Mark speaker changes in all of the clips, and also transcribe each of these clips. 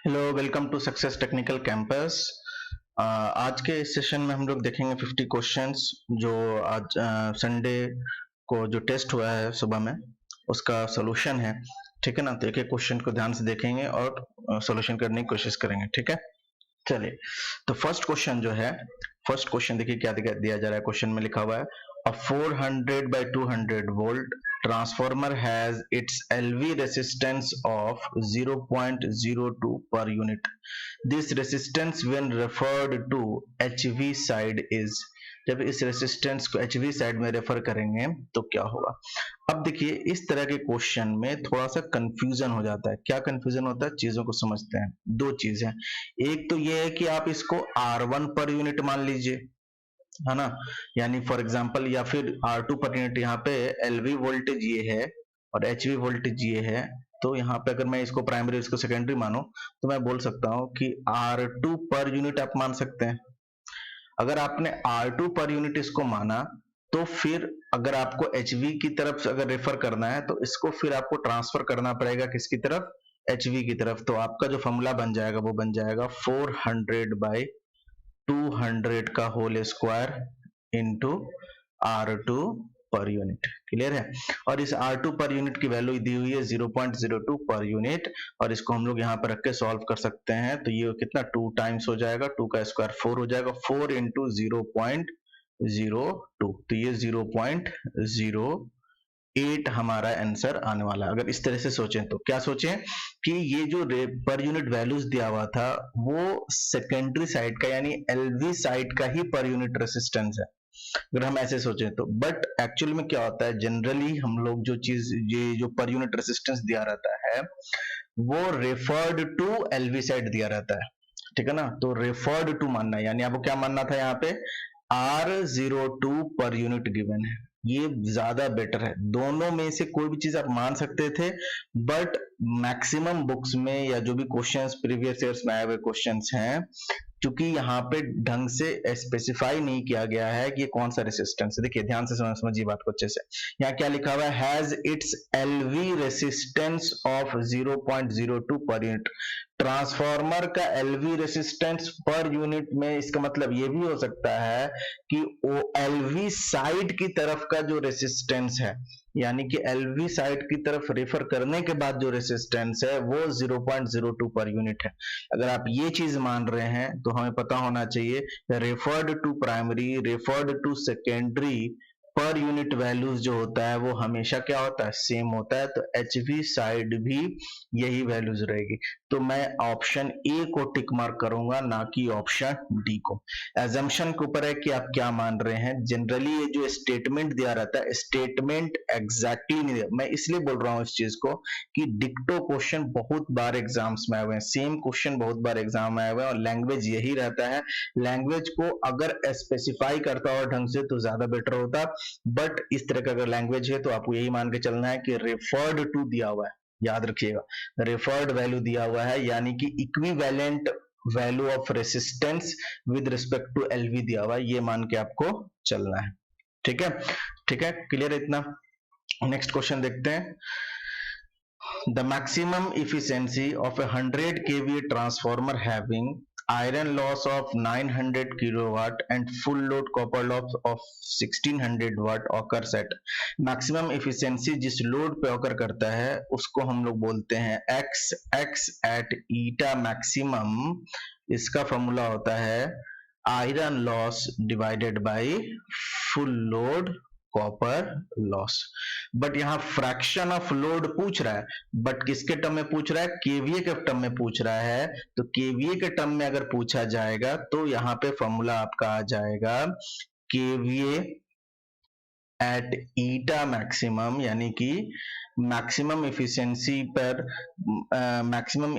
Speaker 1: Hello, welcome to Success Technical Campus. आज के इस सेशन में हम लोग देखेंगे 50 क्वेश्चंस जो आज संडे को जो टेस्ट हुआ है सुबह में उसका सॉल्यूशन है। ठीक है ना? तो एक एक क्वेश्चन को ध्यान से देखेंगे और सॉल्यूशन करने की कोशिश करेंगे। ठीक है, चलिए। तो फर्स्ट क्वेश्चन जो है, फर्स्ट क्वेश्चन देखिए क्या दिया जा रहा है। क्वेश्चन में लिखा हुआ है a 400 by 200 volt transformer has its LV resistance of 0.02 per unit. This resistance when referred to HV side is, जब इस रेसिस्टेंस को HV साइड में रेफर करेंगे तो क्या होगा। अब देखिए इस तरह के क्वेश्चन में थोड़ा सा कंफ्यूजन हो जाता है। क्या कंफ्यूजन होता है, चीजों को समझते हैं। दो चीज है, एक तो ये है कि आप इसको R1 पर यूनिट मान लीजिए, है ना, यानी फॉर एग्जांपल, या फिर R2 पर यूनिट। यहाँ पे LV वोल्टेज ये है और HV वोल्टेज ये है, तो यहाँ पे अगर मैं इसको प्राइमरी इसको सेकेंडरी मानूं तो मैं बोल सकता हूँ कि R2 पर यूनिट आप मान सकते हैं। अगर आपने R2 पर यूनिट इसको माना तो फिर अगर आपको HV की तरफ से अगर रेफर करना है तो इसको फिर आपको ट्रांसफर करना पड़ेगा किसकी तरफ, HV की तरफ। तो आपका जो फॉर्मूला बन जाएगा वो बन जाएगा 400 बाई 200 का whole square into R2 per unit. Clear है? और इस R2 पर यूनिट की वैल्यू दी हुई है 0.02 पर यूनिट, और इसको हम लोग यहाँ पर रख के सॉल्व कर सकते हैं। तो ये कितना 2 टाइम्स हो जाएगा, 2 का स्क्वायर 4 हो जाएगा, 4 इंटू 0.02, तो ये 0.08 हमारा आंसर आने वाला है। अगर इस तरह से सोचें तो क्या सोचें कि ये जो पर यूनिट वैल्यूज दिया हुआ था वो सेकेंडरी साइड का यानी LV साइड का ही पर यूनिट रेसिस्टेंस है, अगर हम ऐसे सोचें तो। बट एक्चुअल में क्या होता है, जनरली हम लोग जो चीज ये जो पर यूनिट रेसिस्टेंस दिया रहता है वो रेफर्ड टू LV साइड दिया रहता है। ठीक है ना? तो रेफर्ड टू मानना है, यानी आपको क्या मानना था, यहाँ पे R02 पर यूनिट गिवन है, ये ज्यादा बेटर है। दोनों में से कोई भी चीज आप मान सकते थे, बट मैक्सिमम बुक्स में या जो भी क्वेश्चंस प्रीवियस ईयर्स में आए हुए क्वेश्चंस हैं, क्योंकि यहाँ पे ढंग से स्पेसिफाई नहीं किया गया है कि ये कौन सा रेसिस्टेंस है। देखिए ध्यान से समझिए बात को अच्छे से। यहाँ क्या लिखा हुआ है, has its LV resistance of 0.02 per unit. Transformer का LV रेसिस्टेंस पर यूनिट में इसका मतलब ये भी हो सकता है कि वो LV साइड की तरफ का जो रेसिस्टेंस है, यानी कि LV साइड की तरफ रेफर करने के बाद जो रेसिस्टेंस है वो 0.02 पर यूनिट है। अगर आप ये चीज मान रहे हैं तो हमें पता होना चाहिए referred to primary, referred to secondary per unit values जो होता है वो हमेशा क्या होता है, सेम होता है। तो HV साइड भी यही वैल्यूज रहेगी। तो मैं ऑप्शन ए को टिक मार्क करूंगा, ना कि ऑप्शन डी को। एजम्पशन के ऊपर है कि आप क्या मान रहे हैं। जनरली ये जो स्टेटमेंट दिया रहता है, स्टेटमेंट एग्जैक्टली नहीं दिया। मैं इसलिए बोल रहा हूं इस चीज को कि डिक्टो क्वेश्चन बहुत बार एग्जाम्स में आए हुए हैं, सेम क्वेश्चन बहुत बार एग्जाम में आए हुए हैं, और लैंग्वेज यही रहता है। लैंग्वेज को अगर स्पेसिफाई करता और ढंग से तो ज्यादा बेटर होता, बट इस तरह का अगर लैंग्वेज है तो आपको यही मान के चलना है कि रेफर्ड टू दिया हुआ है, याद रखिएगा, रेफर्ड वैल्यू दिया हुआ है, यानी कि equivalent value of resistance with respect to LV दिया हुआ है, ये मान के आपको चलना है। ठीक है, ठीक है, क्लियर है इतना। नेक्स्ट क्वेश्चन देखते हैं। The maximum efficiency of a 100 kVA transformer having iron loss of 900 kilowatt and full load copper loss of 1600 watt occurs at maximum efficiency जिस लोड पे occur करता है उसको हम लोग बोलते हैं x at eta maximum। इसका फॉर्मूला होता है iron loss divided by full load copper loss. But यहाँ फ्रैक्शन ऑफ लोड पूछ रहा है, बट किसके टर्म में पूछ रहा है, केवीए के टर्म में पूछ रहा है। तो केवीए के टर्म में अगर पूछा जाएगा तो यहाँ पे फॉर्मूला आपका आ जाएगा केवीए एट ईटा मैक्सिमम, यानी कि मैक्सिमम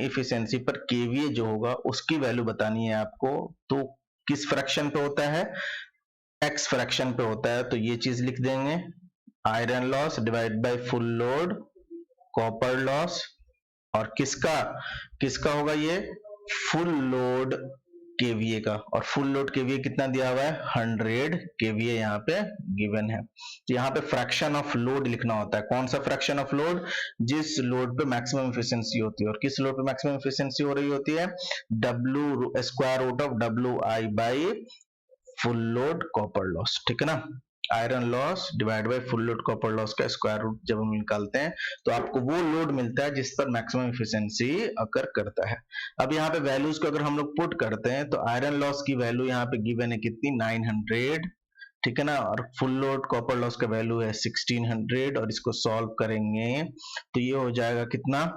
Speaker 1: इफिशियंसी पर केवीए जो होगा उसकी वैल्यू बतानी है आपको। तो किस फ्रैक्शन पे होता है, एक्स फ्रैक्शन पे होता है। तो ये चीज लिख देंगे, iron loss divide by full load copper loss, और किसका किसका होगा ये, फुल लोड केवीए का, और फुल लोड केवीए कितना दिया हुआ है 100 केवीए यहाँ पे गिवन है। तो यहाँ पे फ्रैक्शन ऑफ लोड लिखना होता है। कौन सा फ्रैक्शन ऑफ लोड? जिस लोड पे मैक्सिमम एफिशिएंसी होती है, और किस लोड पे मैक्सिमम एफिशिएंसी हो रही होती है? W square root of WI by full load copper loss, ठीक है ना। Iron loss divide by full load copper loss का स्क्वायर रूट जब हम निकालते हैं तो आपको वो लोड मिलता है जिस पर मैक्सिमम एफिशिएंसी अकर करता है। अब यहाँ पे वैल्यूज को अगर हम लोग पुट करते हैं तो आयरन लॉस की वैल्यू यहाँ पे गिवन है कितनी 900, ठीक है ना, और फुल लोड कॉपर लॉस का वैल्यू है 1600, और इसको सॉल्व करेंगे तो ये हो जाएगा कितना,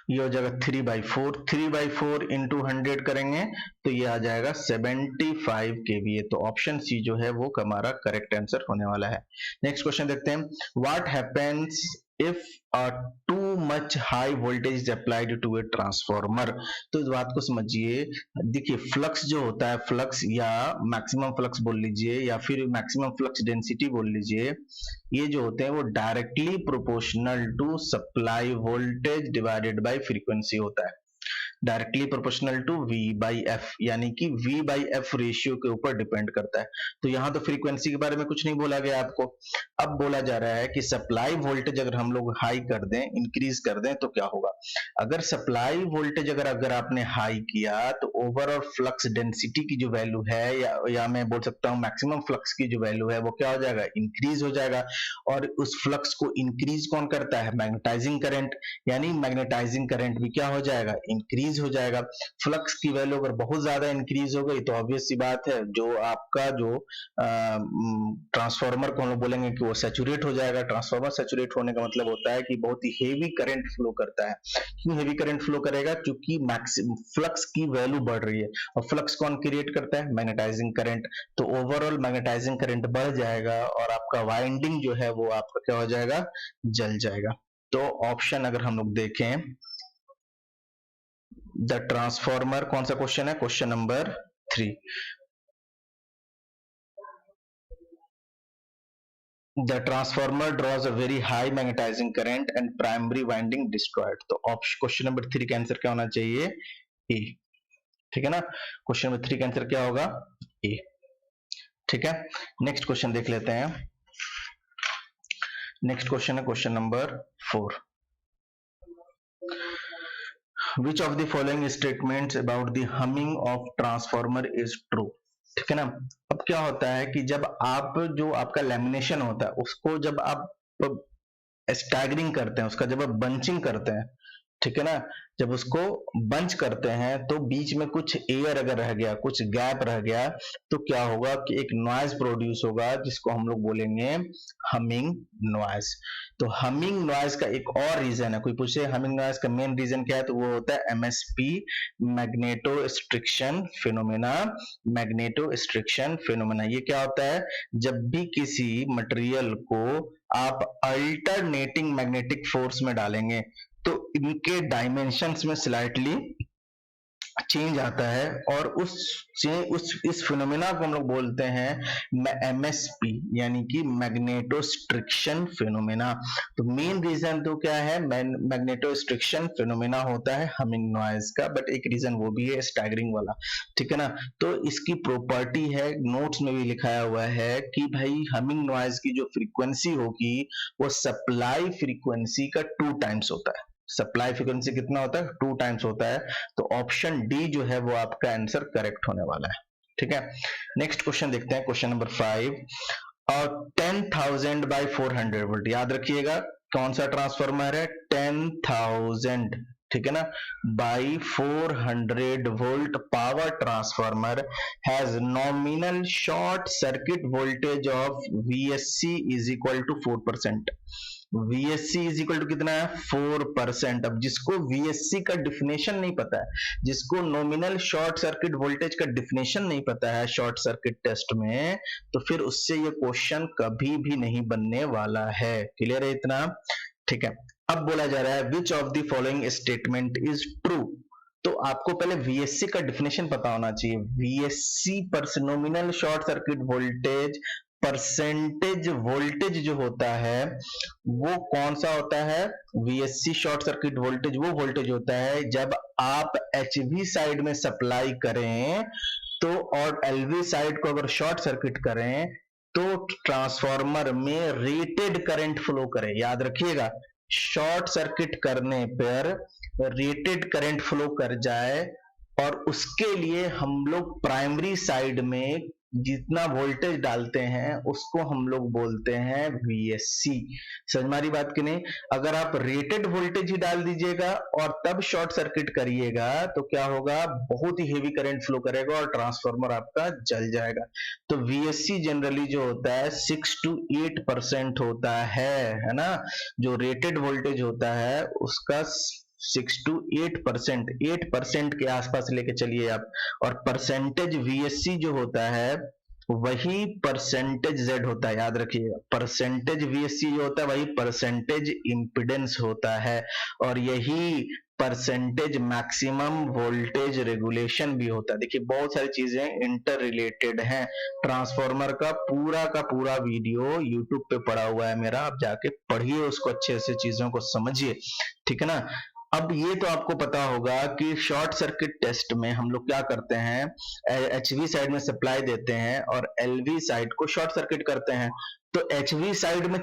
Speaker 1: ये हो जाएगा 3/4, 3/4 इंटू 100 करेंगे तो ये आ जाएगा 75 kVA। तो ऑप्शन सी जो है वो हमारा करेक्ट आंसर होने वाला है। नेक्स्ट क्वेश्चन देखते हैं, what happens if a too much high voltage is applied to a transformer. तो इस बात को समझिए, देखिए फ्लक्स जो होता है, फ्लक्स या मैक्सिमम फ्लक्स बोल लीजिए या फिर मैक्सिमम फ्लक्स डेंसिटी बोल लीजिए, ये जो होते हैं वो directly proportional to supply voltage divided by frequency होता है, directly proportional to V by F, यानी कि V बाई एफ रेशियो के ऊपर डिपेंड करता है। तो यहाँ तो फ्रीक्वेंसी के बारे में कुछ नहीं बोला गया आपको। अब बोला जा रहा है कि सप्लाई वोल्टेज अगर हम लोग हाई कर दें, इंक्रीज कर दें तो क्या होगा। अगर सप्लाई वोल्टेज अगर आपने हाई किया तो ओवरऑल फ्लक्स डेंसिटी की जो वैल्यू है या मैं बोल सकता हूँ मैक्सिमम फ्लक्स की जो वैल्यू है वो क्या हो जाएगा, इंक्रीज हो जाएगा। और उस फ्लक्स को इंक्रीज कौन करता है, मैग्नेटाइजिंग करंट, यानी मैग्नेटाइजिंग करंट भी क्या हो जाएगा, इंक्रीज हो जाएगा। फ्लक्स की वैल्यू अगर बहुत ज्यादा इंक्रीज हो गई तो ऑब्वियस सी बात है जो आपका जो ट्रांसफार्मर को हम लोग बोलेंगे कि वो सैचुरेट हो जाएगा। ट्रांसफार्मर सैचुरेट होने का मतलब होता है कि बहुत ही हेवी करंट फ्लो करता है। क्यों हेवी करंट फ्लो करेगा, क्योंकि फ्लक्स की वैल्यू बढ़ रही है, और फ्लक्स कौन क्रिएट करता है, मैग्नेटाइजिंग करंट। तो ओवरऑल मैग्नेटाइजिंग करंट बढ़ जाएगा और आपका वाइंडिंग जो है वो आपका क्या हो जाएगा, जल जाएगा। तो ऑप्शन अगर हम लोग देखें द ट्रांसफॉर्मर, कौन सा क्वेश्चन है, question number 3, the transformer draws a very high magnetising current and primary winding destroyed. तो क्वेश्चन नंबर 3 का आंसर क्या होना चाहिए, ए, ठीक है ना। क्वेश्चन नंबर 3 का आंसर क्या होगा, ए, ठीक है। नेक्स्ट क्वेश्चन देख लेते हैं। नेक्स्ट क्वेश्चन है question number 4, which of the following statements about the humming of transformer is true। ठीक है ना। अब क्या होता है कि जब आप जो आपका लैमिनेशन होता है उसको जब आप स्टैगरिंग करते हैं, उसका जब आप बंचिंग करते हैं, ठीक है ना, जब उसको बंच करते हैं तो बीच में कुछ एयर अगर रह गया, कुछ गैप रह गया, तो क्या होगा कि एक नॉइज प्रोड्यूस होगा जिसको हम लोग बोलेंगे हमिंग नॉइज। तो हमिंग नॉइज का एक और रीजन है, कोई पूछे हमिंग नॉइज का मेन रीजन क्या है, तो वो होता है MSP, magnetostriction phenomena. Magnetostriction phenomena ये क्या होता है, जब भी किसी मटेरियल को आप अल्टरनेटिंग मैग्नेटिक फोर्स में डालेंगे तो इनके डायमेंशंस में स्लाइटली चेंज आता है, और इस फिनोमेना को हम लोग बोलते हैं एमएसपी, यानी कि मैग्नेटोस्ट्रिक्शन फिनोमेना। तो मेन रीजन तो क्या है, मैग्नेटोस्ट्रिक्शन फिनोमेना होता है हमिंग नॉइज का, बट एक रीजन वो भी है स्टैगरिंग वाला, ठीक है ना। तो इसकी प्रॉपर्टी है, नोट्स में भी लिखाया हुआ है कि भाई हमिंग नॉइज की जो फ्रीक्वेंसी होगी वो सप्लाई फ्रीक्वेंसी का 2 टाइम्स होता है। सप्लाई फ्रीक्वेंसी कितना होता है, 2 टाइम्स होता है। तो ऑप्शन डी जो है वो आपका आंसर करेक्ट होने वाला है, ठीक है। नेक्स्ट क्वेश्चन देखते हैं, क्वेश्चन नंबर 5, और 10,000 बाई 400 वोल्ट, याद रखिएगा कौन सा ट्रांसफार्मर है, 10,000, ठीक है ना, by 400 volt power transformer has nominal short circuit voltage of VSC is equal to 4%। VSC is equal to कितना है, 4%। अब जिसको VSC का डिफिनेशन नहीं पता है, जिसको नॉमिनल शॉर्ट सर्किट वोल्टेज का डिफिनेशन नहीं पता है शॉर्ट सर्किट टेस्ट में, तो फिर उससे ये क्वेश्चन कभी भी नहीं बनने वाला है। क्लियर है इतना, ठीक है। अब बोला जा रहा है which of the following statement is true. तो आपको पहले VSC का डिफिनेशन पता होना चाहिए। VSC पर nominal short circuit voltage percentage voltage जो होता है वो कौन सा होता है, VSC शॉर्ट सर्किट वोल्टेज वो वोल्टेज होता है जब आप HV साइड में सप्लाई करें तो, और LV साइड को अगर शॉर्ट सर्किट करें तो ट्रांसफार्मर में रेटेड करंट फ्लो करे। याद रखिएगा, शॉर्ट सर्किट करने पर रेटेड करंट फ्लो कर जाए और उसके लिए हम लोग प्राइमरी साइड में जितना वोल्टेज डालते हैं उसको हम लोग बोलते हैं VSC। समझ में आ रही बात कि नहीं? अगर आप रेटेड वोल्टेज ही डाल दीजिएगा और तब शॉर्ट सर्किट करिएगा तो क्या होगा, बहुत ही हेवी करंट फ्लो करेगा और ट्रांसफार्मर आपका जल जाएगा। तो VSC जनरली जो होता है 6 to 8% होता है ना, जो रेटेड वोल्टेज होता है उसका 6 to 8%, 8% के आसपास लेके चलिए आप। और परसेंटेज VSC जो होता है वही परसेंटेज Z होता है। याद रखिएगा, परसेंटेज VSC जो होता है वही परसेंटेज इंपिडेंस होता है और यही परसेंटेज मैक्सिमम वोल्टेज रेगुलेशन भी होता है। देखिए बहुत सारी चीजें इंटर रिलेटेड हैं। ट्रांसफार्मर का पूरा वीडियो यूट्यूब पे पड़ा हुआ है मेरा, आप जाके पढ़िए उसको, अच्छे से चीजों को समझिए, ठीक है ना। अब ये तो आपको पता होगा कि शॉर्ट सर्किट टेस्ट में हम लोग क्या करते हैं, HV साइड में सप्लाई देते हैं और LV साइड को शॉर्ट सर्किट करते हैं। तो HV साइड में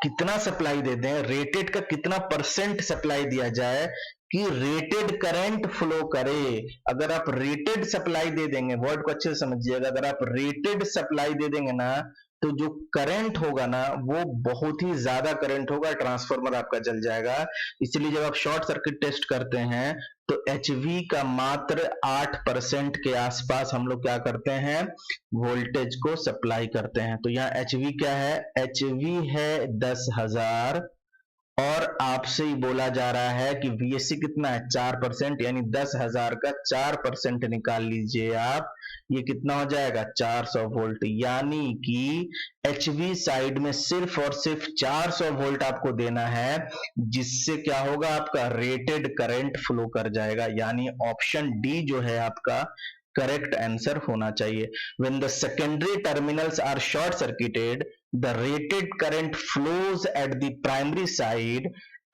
Speaker 1: कितना सप्लाई दे दें, रेटेड का कितना परसेंट सप्लाई दिया जाए कि रेटेड करंट फ्लो करे। अगर आप रेटेड सप्लाई दे देंगे, वर्ड को अच्छे से समझिएगा, अगर आप रेटेड सप्लाई दे देंगे ना तो जो करंट होगा ना वो बहुत ही ज्यादा करंट होगा, ट्रांसफार्मर आपका जल जाएगा। इसलिए जब आप शॉर्ट सर्किट टेस्ट करते हैं तो HV का मात्र 8% के आसपास हम लोग क्या करते हैं, वोल्टेज को सप्लाई करते हैं। तो यहाँ HV क्या है, HV है 10,000 और आपसे ही बोला जा रहा है कि VSC कितना है 4%, यानी 10,000 का 4% निकाल लीजिए आप, ये कितना हो जाएगा 400 वोल्ट। यानी कि HV साइड में सिर्फ और सिर्फ 400 वोल्ट आपको देना है, जिससे क्या होगा, आपका रेटेड करंट फ्लो कर जाएगा। यानी ऑप्शन डी जो है आपका करेक्ट आंसर होना चाहिए। When the secondary terminals are short circuited, the rated current flows at the primary side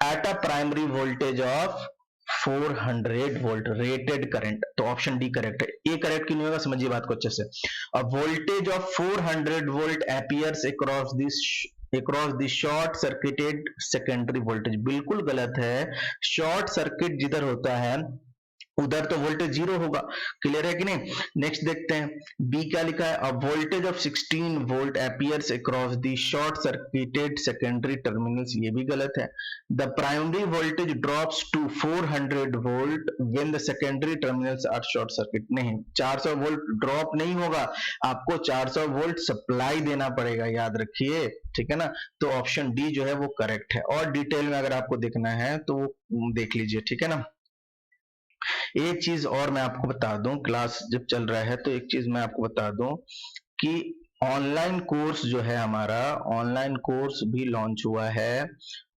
Speaker 1: at a primary voltage of 400 volt rated current. तो ऑप्शन डी करेक्ट है। ए करेक्ट क्यों नहीं होगा, समझिए बात को अच्छे से। अ voltage of 400 volt appears across the short circuited secondary voltage, बिल्कुल गलत है। शॉर्ट सर्किट जिधर होता है उधर तो वोल्टेज जीरो होगा, क्लियर है कि नहीं। नेक्स्ट देखते हैं, बी क्या लिखा है, a voltage of 16 volt appears across the short circuited secondary terminals, ये भी गलत है। The primary voltage drops to 400 volt when the secondary terminals are short circuit, नहीं 400 वोल्ट ड्रॉप नहीं होगा, आपको 400 वोल्ट सप्लाई देना पड़ेगा, याद रखिए, ठीक है ना। तो ऑप्शन डी जो है वो करेक्ट है। और डिटेल में अगर आपको देखना है तो देख लीजिए, ठीक है ना। एक चीज और मैं आपको बता दूं, क्लास जब चल रहा है तो एक चीज मैं आपको बता दूं कि ऑनलाइन कोर्स जो है हमारा, ऑनलाइन कोर्स भी लॉन्च हुआ है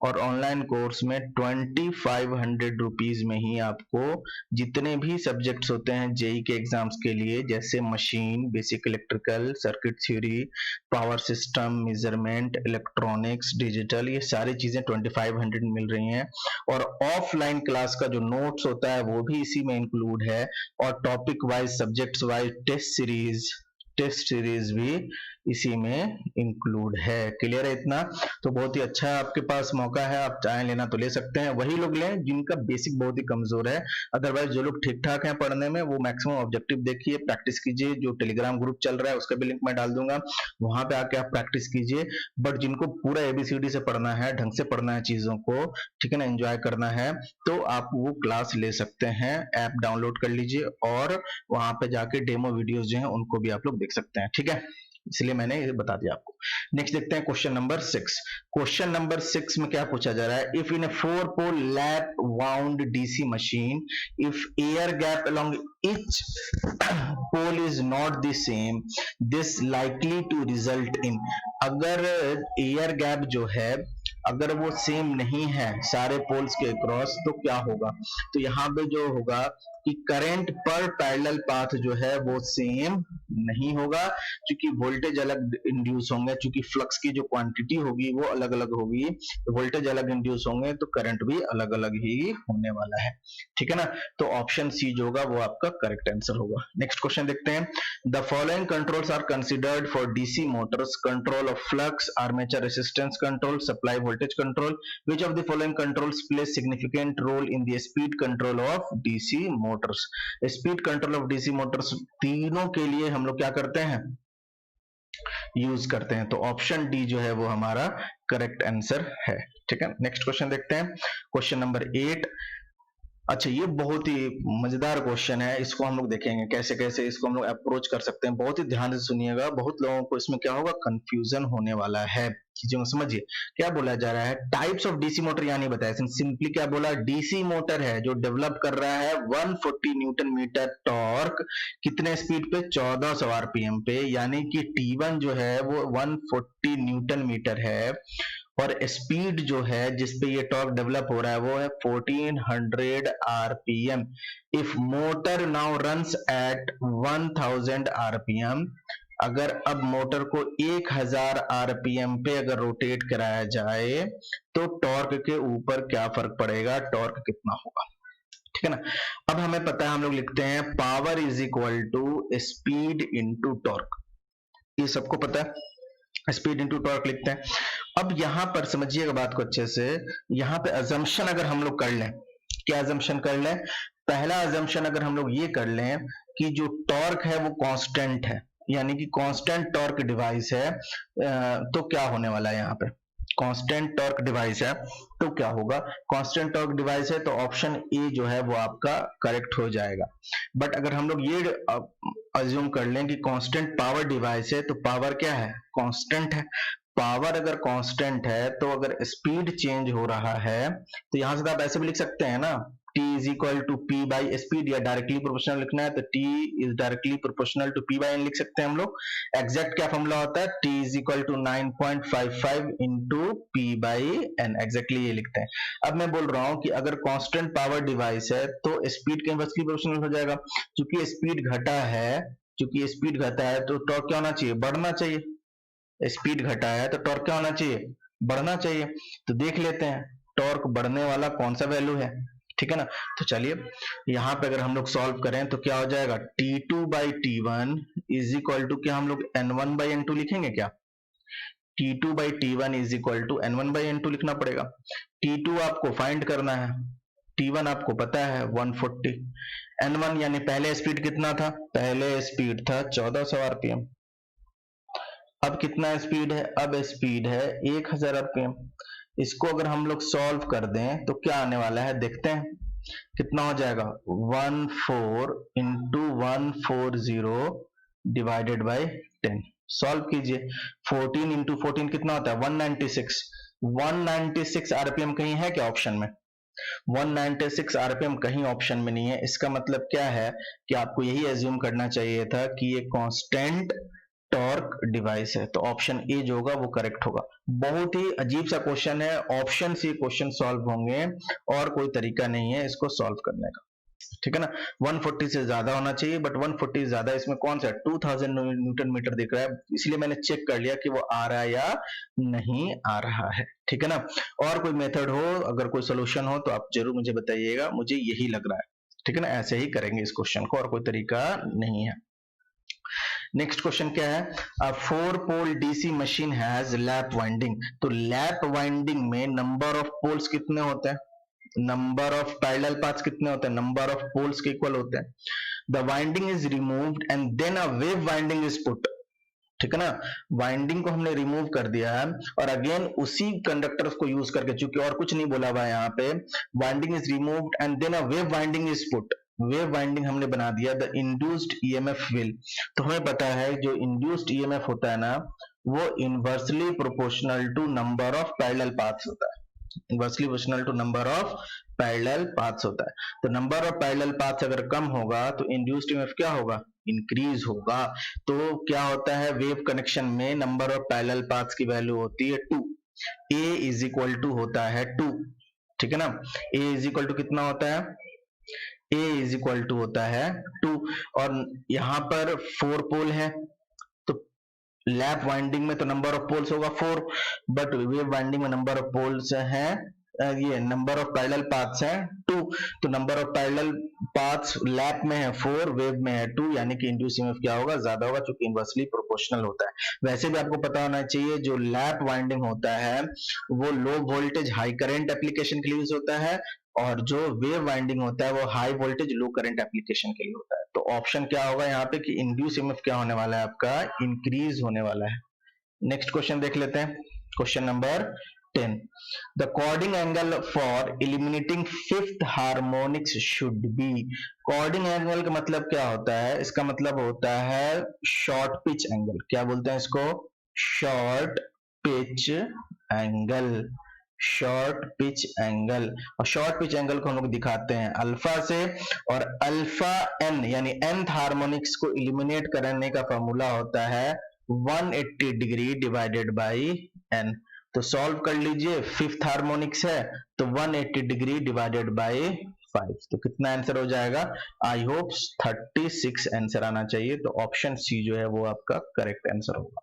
Speaker 1: और ऑनलाइन कोर्स में 2500 रुपीज में ही आपको जितने भी सब्जेक्ट्स होते हैं जेई के एग्जाम्स के लिए, जैसे machine, basic electrical, circuit theory, power system, measurement, electronics, digital, ये सारी चीजें 2500 मिल रही हैं। और ऑफलाइन क्लास का जो नोट्स होता है वो भी इसी में इंक्लूड है और topic wise, subjects wise test series भी इसी में इंक्लूड है। क्लियर है इतना? तो बहुत ही अच्छा आपके पास मौका है, आप चाहे लेना तो ले सकते हैं। वही लोग लें जिनका बेसिक बहुत ही कमजोर है, अदरवाइज जो लोग ठीक ठाक हैं पढ़ने में वो मैक्सिमम ऑब्जेक्टिव देखिए, प्रैक्टिस कीजिए। जो टेलीग्राम ग्रुप चल रहा है उसका भी लिंक मैं डाल दूंगा, वहां पे आके आप प्रैक्टिस कीजिए। बट जिनको पूरा ABCD से पढ़ना है, ढंग से पढ़ना है चीजों को, ठीक है ना, एंजॉय करना है, तो आप वो क्लास ले सकते हैं। ऐप डाउनलोड कर लीजिए और वहां पे जाके डेमो वीडियोस जो है उनको भी आप लोग देख सकते हैं, ठीक है। इसलिए मैंने ये बता दिया आपको। नेक्स्ट देखते हैं क्वेश्चन नंबर 6। क्वेश्चन नंबर 6 में क्या पूछा जा रहा है, if in a 4 pole lap wound DC machine, if air gap along each pole is not the same, this likely to result in, अगर एयर गैप जो है अगर वो सेम नहीं है सारे पोल्स के क्रॉस तो क्या होगा। तो यहाँ पे जो होगा कि करंट पर पैरेलल पाथ जो है वो सेम नहीं होगा, क्योंकि वोल्टेज अलग इंड्यूस होंगे, क्योंकि फ्लक्स की जो क्वांटिटी होगी वो अलग अलग होगी, तो वोल्टेज अलग इंड्यूस होंगे तो करंट भी अलग अलग ही होने वाला है। ठीक है ना, तो ऑप्शन सी जो होगा वो आपका करेक्ट आंसर होगा। नेक्स्ट क्वेश्चन देखते हैं। The following controls are considered for DC motors: control of flux, armature resistance control, supply voltage control. Which of the following controls play significant role in the speed control of DC motors? Speed control of DC motors तीनों के लिए हम लोग क्या करते हैं, use करते हैं, तो ऑप्शन डी जो है वो हमारा करेक्ट आंसर है। ठीक है, नेक्स्ट क्वेश्चन देखते हैं, क्वेश्चन नंबर 8। अच्छा, ये बहुत ही मजेदार क्वेश्चन है, इसको हम लोग देखेंगे कैसे कैसे इसको हम लोग अप्रोच कर सकते हैं। बहुत ही ध्यान से सुनिएगा, बहुत लोगों को इसमें क्या होगा, कंफ्यूजन होने वाला है। चीजों को समझिए, क्या बोला जा रहा है, टाइप्स ऑफ डीसी मोटर यहाँ नहीं बताया, सिंपली क्या बोला, डीसी मोटर है जो डेवलप कर रहा है 140 न्यूटन मीटर टॉर्क, कितने स्पीड पे, 1400 आरपीएम पे, यानी कि T1 जो है वो 140 न्यूटन मीटर है, और स्पीड जो है जिसपे ये टॉर्क डेवलप हो रहा है वो है 1400 RPM. If motor now runs at 1000 RPM, अगर अब मोटर को 1000 आरपीएम पे अगर रोटेट कराया जाए तो टॉर्क के ऊपर क्या फर्क पड़ेगा, टॉर्क कितना होगा। ठीक है ना, अब हमें पता है, हम लोग लिखते हैं power is equal to speed into torque, ये सबको पता है, स्पीड इंटू टॉर्क लिखते हैं। अब यहां पर समझिएगा बात को अच्छे से, यहां पे अजम्पशन अगर हम लोग कर लें, क्या अजम्पशन कर लें, पहला अजम्पशन अगर हम लोग ये कर लें कि जो टॉर्क है वो कांस्टेंट है, यानी कि कांस्टेंट टॉर्क डिवाइस है, तो क्या होने वाला है, यहाँ पे कांस्टेंट टॉर्क डिवाइस है तो क्या होगा, कांस्टेंट टॉर्क डिवाइस है तो ऑप्शन ए जो है वो आपका करेक्ट हो जाएगा। बट अगर हम लोग ये अज्यूम कर लें कि कांस्टेंट पावर डिवाइस है, तो पावर क्या है, कांस्टेंट है। पावर अगर कांस्टेंट है तो अगर स्पीड चेंज हो रहा है तो यहां से तो आप ऐसे भी लिख सकते हैं ना, T is equal to P by speed, या डायरेक्टली प्रोपोर्शनल लिखना है तो T is directly proportional to P by N लिख सकते हैं हम लोग। एग्जैक्ट क्या फॉर्मूला होता है, T is equal to 9.55 into P by N, exactly ये लिखते हैं। अब मैं बोल रहा हूं कि अगर कांस्टेंट पावर डिवाइस है तो स्पीड के इनवर्सली प्रोपोर्शनल हो जाएगा, क्योंकि स्पीड घटा है, क्योंकि स्पीड घटा है तो टॉर्क क्या होना चाहिए, बढ़ना चाहिए। स्पीड घटा है तो टॉर्क क्या होना चाहिए, बढ़ना चाहिए। तो देख लेते हैं टॉर्क बढ़ने वाला कौन सा वैल्यू है। ठीक है ना, तो चलिए यहां पे अगर हम लोग सॉल्व करें तो क्या हो जाएगा, T2 by T1 is equal to, क्या हम लोग N1 बाई N2 लिखेंगे क्या, T2 by T1 is equal to N1 by N2 लिखना पड़ेगा। T2 आपको फाइंड करना है, T1 आपको पता है 140, N1 यानी पहले स्पीड कितना था, पहले स्पीड था 1400 आरपीएम, अब कितना स्पीड है, अब स्पीड है 1000 आरपीएम। इसको अगर हम लोग सॉल्व कर दें तो क्या आने वाला है, देखते हैं कितना हो जाएगा, 14 इंटू 140 डिवाइडेड बाई 10, सॉल्व कीजिए। 14 इंटू 14 कितना होता है, 196। 196 आरपीएम कहीं है क्या ऑप्शन में, 196 आरपीएम कहीं ऑप्शन में नहीं है। इसका मतलब क्या है कि आपको यही एज्यूम करना चाहिए था कि ये कांस्टेंट टॉर्क डिवाइस है, तो ऑप्शन ए जो होगा वो करेक्ट होगा। बहुत ही अजीब सा क्वेश्चन है, ऑप्शन से क्वेश्चन सॉल्व होंगे और कोई तरीका नहीं है इसको सॉल्व करने का। ठीक है ना, 140 से ज्यादा होना चाहिए, बट 140 से ज्यादा इसमें कौन सा 2000 न्यूटन मीटर दिख रहा है, इसलिए मैंने चेक कर लिया कि वो आ रहा है या नहीं आ रहा है। ठीक है ना, और कोई मेथड हो, अगर कोई सोल्यूशन हो तो आप जरूर मुझे बताइएगा, मुझे यही लग रहा है। ठीक है ना, ऐसे ही करेंगे इस क्वेश्चन को, और कोई तरीका नहीं है। नेक्स्ट क्वेश्चन क्या है, a 4 pole DC machine has lap winding, तो लैप वाइंडिंग में नंबर ऑफ पोल्स कितने होते हैं, नंबर ऑफ पैरेलल पाथ्स कितने होते हैं, नंबर ऑफ पोल्स के इक्वल होते हैं। The winding is removed and then a wave winding is put, ठीक है ना, वाइंडिंग को हमने रिमूव कर दिया है और अगेन उसी कंडक्टर्स को यूज करके, चूंकि और कुछ नहीं बोला हुआ है यहाँ पे, winding is removed and then a wave winding is put, wave winding हमने बना दिया। द इंड्यूस्ड ईएमएफ विल, तो हमें पता है जो इंड्यूस्ड ईएमएफ होता है ना वो inversely proportional to number of parallel paths होता है, inversely proportional to number of parallel paths होता है। तो नंबर ऑफ पैरेलल पाथ्स अगर कम होगा तो इंड्यूस्ड ईएमएफ क्या होगा, इंक्रीज होगा। तो क्या होता है, वेव कनेक्शन में नंबर ऑफ पैरेलल पाथ्स की वैल्यू होती है 2, ए इज इक्वल टू होता है 2, ठीक है ना, ए इज इक्वल टू कितना होता है, A इज इक्वल टू होता है 2, और यहाँ पर 4 पोल है, तो लैप वाइंडिंग में तो नंबर ऑफ पोल्स होगा 4, बट वेव वाइंडिंग में नंबर ऑफ पोल्स हैं, ये नंबर ऑफ पैरेलल पाथ्स हैं 2, तो number of parallel paths lap में है 4, वेव में है 2, यानी कि इंड्यूस ईएमएफ क्या होगा, ज्यादा होगा, क्योंकि इनवर्सली प्रोपोर्शनल होता है। वैसे भी आपको पता होना चाहिए जो लैप वाइंडिंग होता है वो low voltage high current application के लिए यूज होता है, और जो वेव वाइंडिंग होता है वो हाई वोल्टेज लो करंट एप्लीकेशन के लिए होता है। तो ऑप्शन क्या होगा यहाँ पे कि इंड्यूस ईएमएफ क्या होने वाला है आपका, इंक्रीज होने वाला है। नेक्स्ट क्वेश्चन देख लेते हैं, question number 10, the cording angle for eliminating fifth harmonics should be. Cording angle का मतलब क्या होता है, इसका मतलब होता है शॉर्ट पिच एंगल। क्या बोलते हैं इसको, short pitch angle, short pitch angle. और शॉर्ट पिच एंगल को हम लोग दिखाते हैं अल्फा से, और अल्फा एन यानी nth हार्मोनिक्स को इलिमिनेट करने का फॉर्मूला होता है 180 डिग्री डिवाइडेड बाई n। तो सॉल्व कर लीजिए, फिफ्थ हार्मोनिक्स है तो 180 डिग्री डिवाइडेड बाई 5, तो कितना आंसर हो जाएगा, आई होप 36 आंसर आना चाहिए। तो ऑप्शन सी जो है वो आपका करेक्ट आंसर होगा।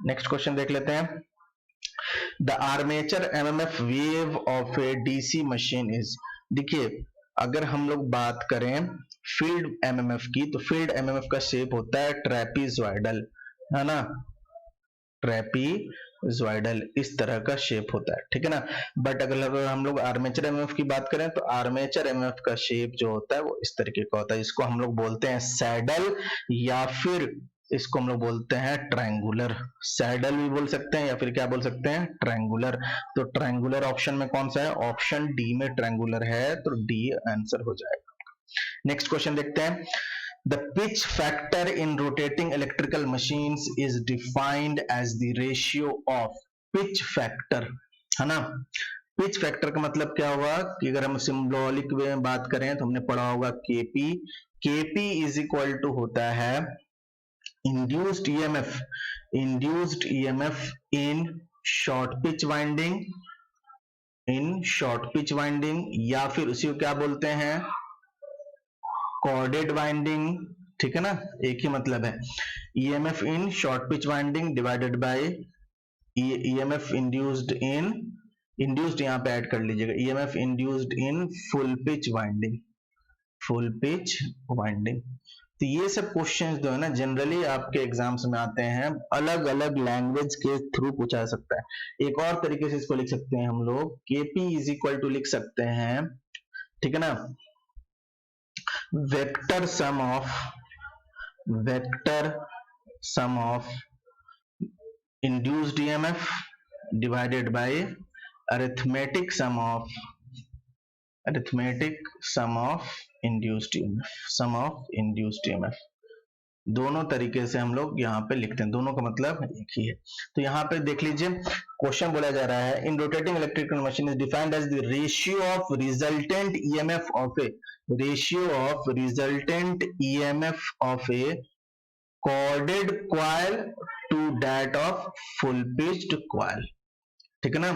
Speaker 1: नेक्स्ट क्वेश्चन देख लेते हैं, the armature MMF wave of A DC machine is. देखिए अगर हम लोग बात करें फील्ड एमएमएफ की, तो फील्ड एमएमएफ का शेप होता है ट्रेपीजॉइडल, है ना, ट्रेपीजॉइडल इस तरह का शेप होता है, ठीक है ना। बट अगर हम लोग आर्मेचर एमएमएफ की बात करें तो आर्मेचर एमएमएफ का शेप जो होता है वो इस तरीके का होता है, इसको हम लोग बोलते हैं सैडल, या फिर इसको हम लोग बोलते हैं ट्रायंगुलर। सैडल भी बोल सकते हैं या फिर क्या बोल सकते हैं, ट्रायंगुलर। तो ट्रायंगुलर ऑप्शन में कौन सा है, ऑप्शन डी में ट्रायंगुलर है, तो डी आंसर हो जाएगा। नेक्स्ट क्वेश्चन देखते हैं, the pitch factor in rotating electrical machines is defined as the ratio of pitch factor, है ना। पिच फैक्टर का मतलब क्या हुआ कि अगर हम सिंबॉलिक वे में बात करें तो हमने पढ़ा होगा KP, KP is equal to होता है induced EMF in short pitch winding, या फिर उसी को क्या बोलते हैं, कॉर्डेड वाइंडिंग, ठीक है ना, एक ही मतलब है। EMF in short pitch winding divided by EMF induced यहाँ पे ऐड कर लीजिएगा, EMF induced in full pitch winding। तो ये सब क्वेश्चंस जो है ना जनरली आपके एग्जाम्स में आते हैं, अलग अलग लैंग्वेज के थ्रू पूछा जा सकता है। एक और तरीके से इसको लिख सकते हैं हम लोग, केपी इज इक्वल टू लिख सकते हैं, ठीक है ना, vector sum of induced EMF divided by arithmetic sum of induced EMF. दोनों तरीके से हम लोग यहाँ पे लिखते हैं, दोनों का मतलब एक ही है। तो यहाँ पे देख लीजिए क्वेश्चन बोला जा रहा है, in rotating electrical machine is defined as the ratio of resultant EMF of a chorded coil to that of full pitched coil, ठीक है ना।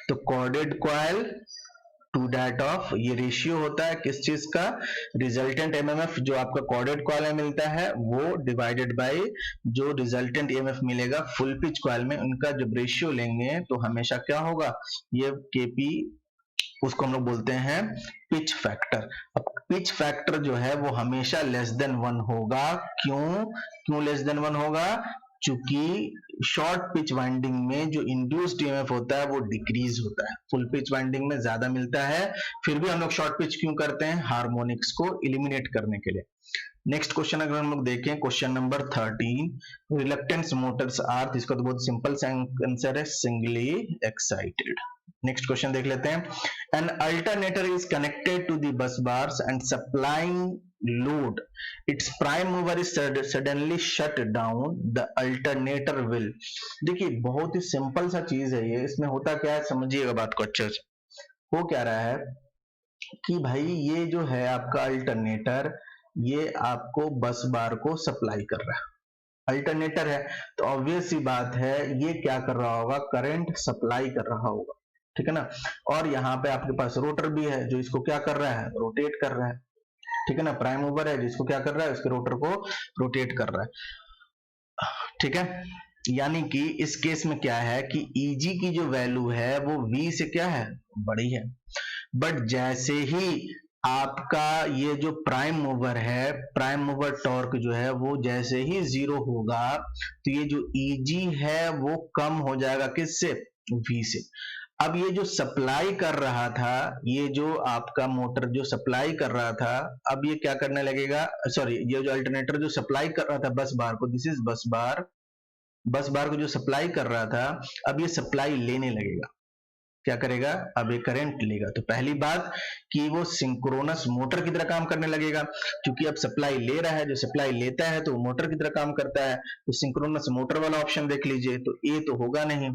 Speaker 1: तो chorded coil to that of, ये रेशियो होता है किस चीज का, रिजल्टेंट एमएमएफ जो आपका कॉर्डेड कॉइल में मिलता है वो डिवाइडेड बाय जो रिजल्टेंट ईएमएफ मिलेगा फुल पिच कॉइल में, उनका जब रेशियो लेंगे तो हमेशा क्या होगा, ये केपी, उसको हम लोग बोलते हैं पिच फैक्टर। अब पिच फैक्टर जो है वो हमेशा लेस देन 1 होगा। क्यों लेस देन 1 होगा, चूंकि शॉर्ट पिच वाइंडिंग में जो इंड्यूस्ड ईएमएफ होता है वो डिक्रीज होता है, फुल पिच वाइंडिंग में ज्यादा मिलता है। फिर भी हम लोग शॉर्ट पिच क्यों करते हैं, हार्मोनिक्स को इलिमिनेट करने के लिए। नेक्स्ट क्वेश्चन अगर हम लोग देखें, question number 13, reluctance motors are, इसका तो बहुत सिंपल आंसर है, सिंगली एक्साइटेड। नेक्स्ट क्वेश्चन देख लेते हैं, an alternator is connected to the bus bars and supplying load, its prime mover is suddenly shut down, the alternator will। देखिए बहुत ही simple सा चीज है ये, इसमें होता क्या है समझिएगा बात को अच्छे से। हो क्या रहा है कि भाई ये जो है आपका अल्टरनेटर, ये आपको बस बार को सप्लाई कर रहा है, अल्टरनेटर है तो ऑब्वियस सी बात है ये क्या कर रहा होगा, करंट सप्लाई कर रहा होगा, ठीक है ना। और यहाँ पे आपके पास रोटर भी है जो इसको क्या कर रहा है, रोटेट कर रहा है। ठीक है ना, प्राइम मूवर है जिसको क्या कर रहा है, उसके रोटर को रोटेट कर रहा है, ठीक है। यानी कि इस केस में क्या है कि ईजी की जो वैल्यू है वो v से क्या है, बड़ी है। बट जैसे ही आपका ये जो प्राइम मूवर है, प्राइम मूवर टॉर्क जो है वो जैसे ही 0 होगा तो ये जो ईजी है वो कम हो जाएगा, किससे, v से। अब ये जो सप्लाई कर रहा था, ये जो आपका मोटर जो सप्लाई कर रहा था, अब ये क्या करने लगेगा, सॉरी, ये जो अल्टरनेटर जो सप्लाई कर रहा था बस बार को, दिस इज बस बार, बस बार को जो सप्लाई कर रहा था, अब ये सप्लाई लेने लगेगा, क्या करेगा, अब ये करंट लेगा। तो पहली बात कि वो सिंक्रोनस मोटर की तरह काम करने लगेगा, क्योंकि अब सप्लाई ले रहा है, जो सप्लाई लेता है तो मोटर की तरह काम करता है। तो सिंक्रोनस मोटर वाला ऑप्शन देख लीजिए, तो ए तो होगा नहीं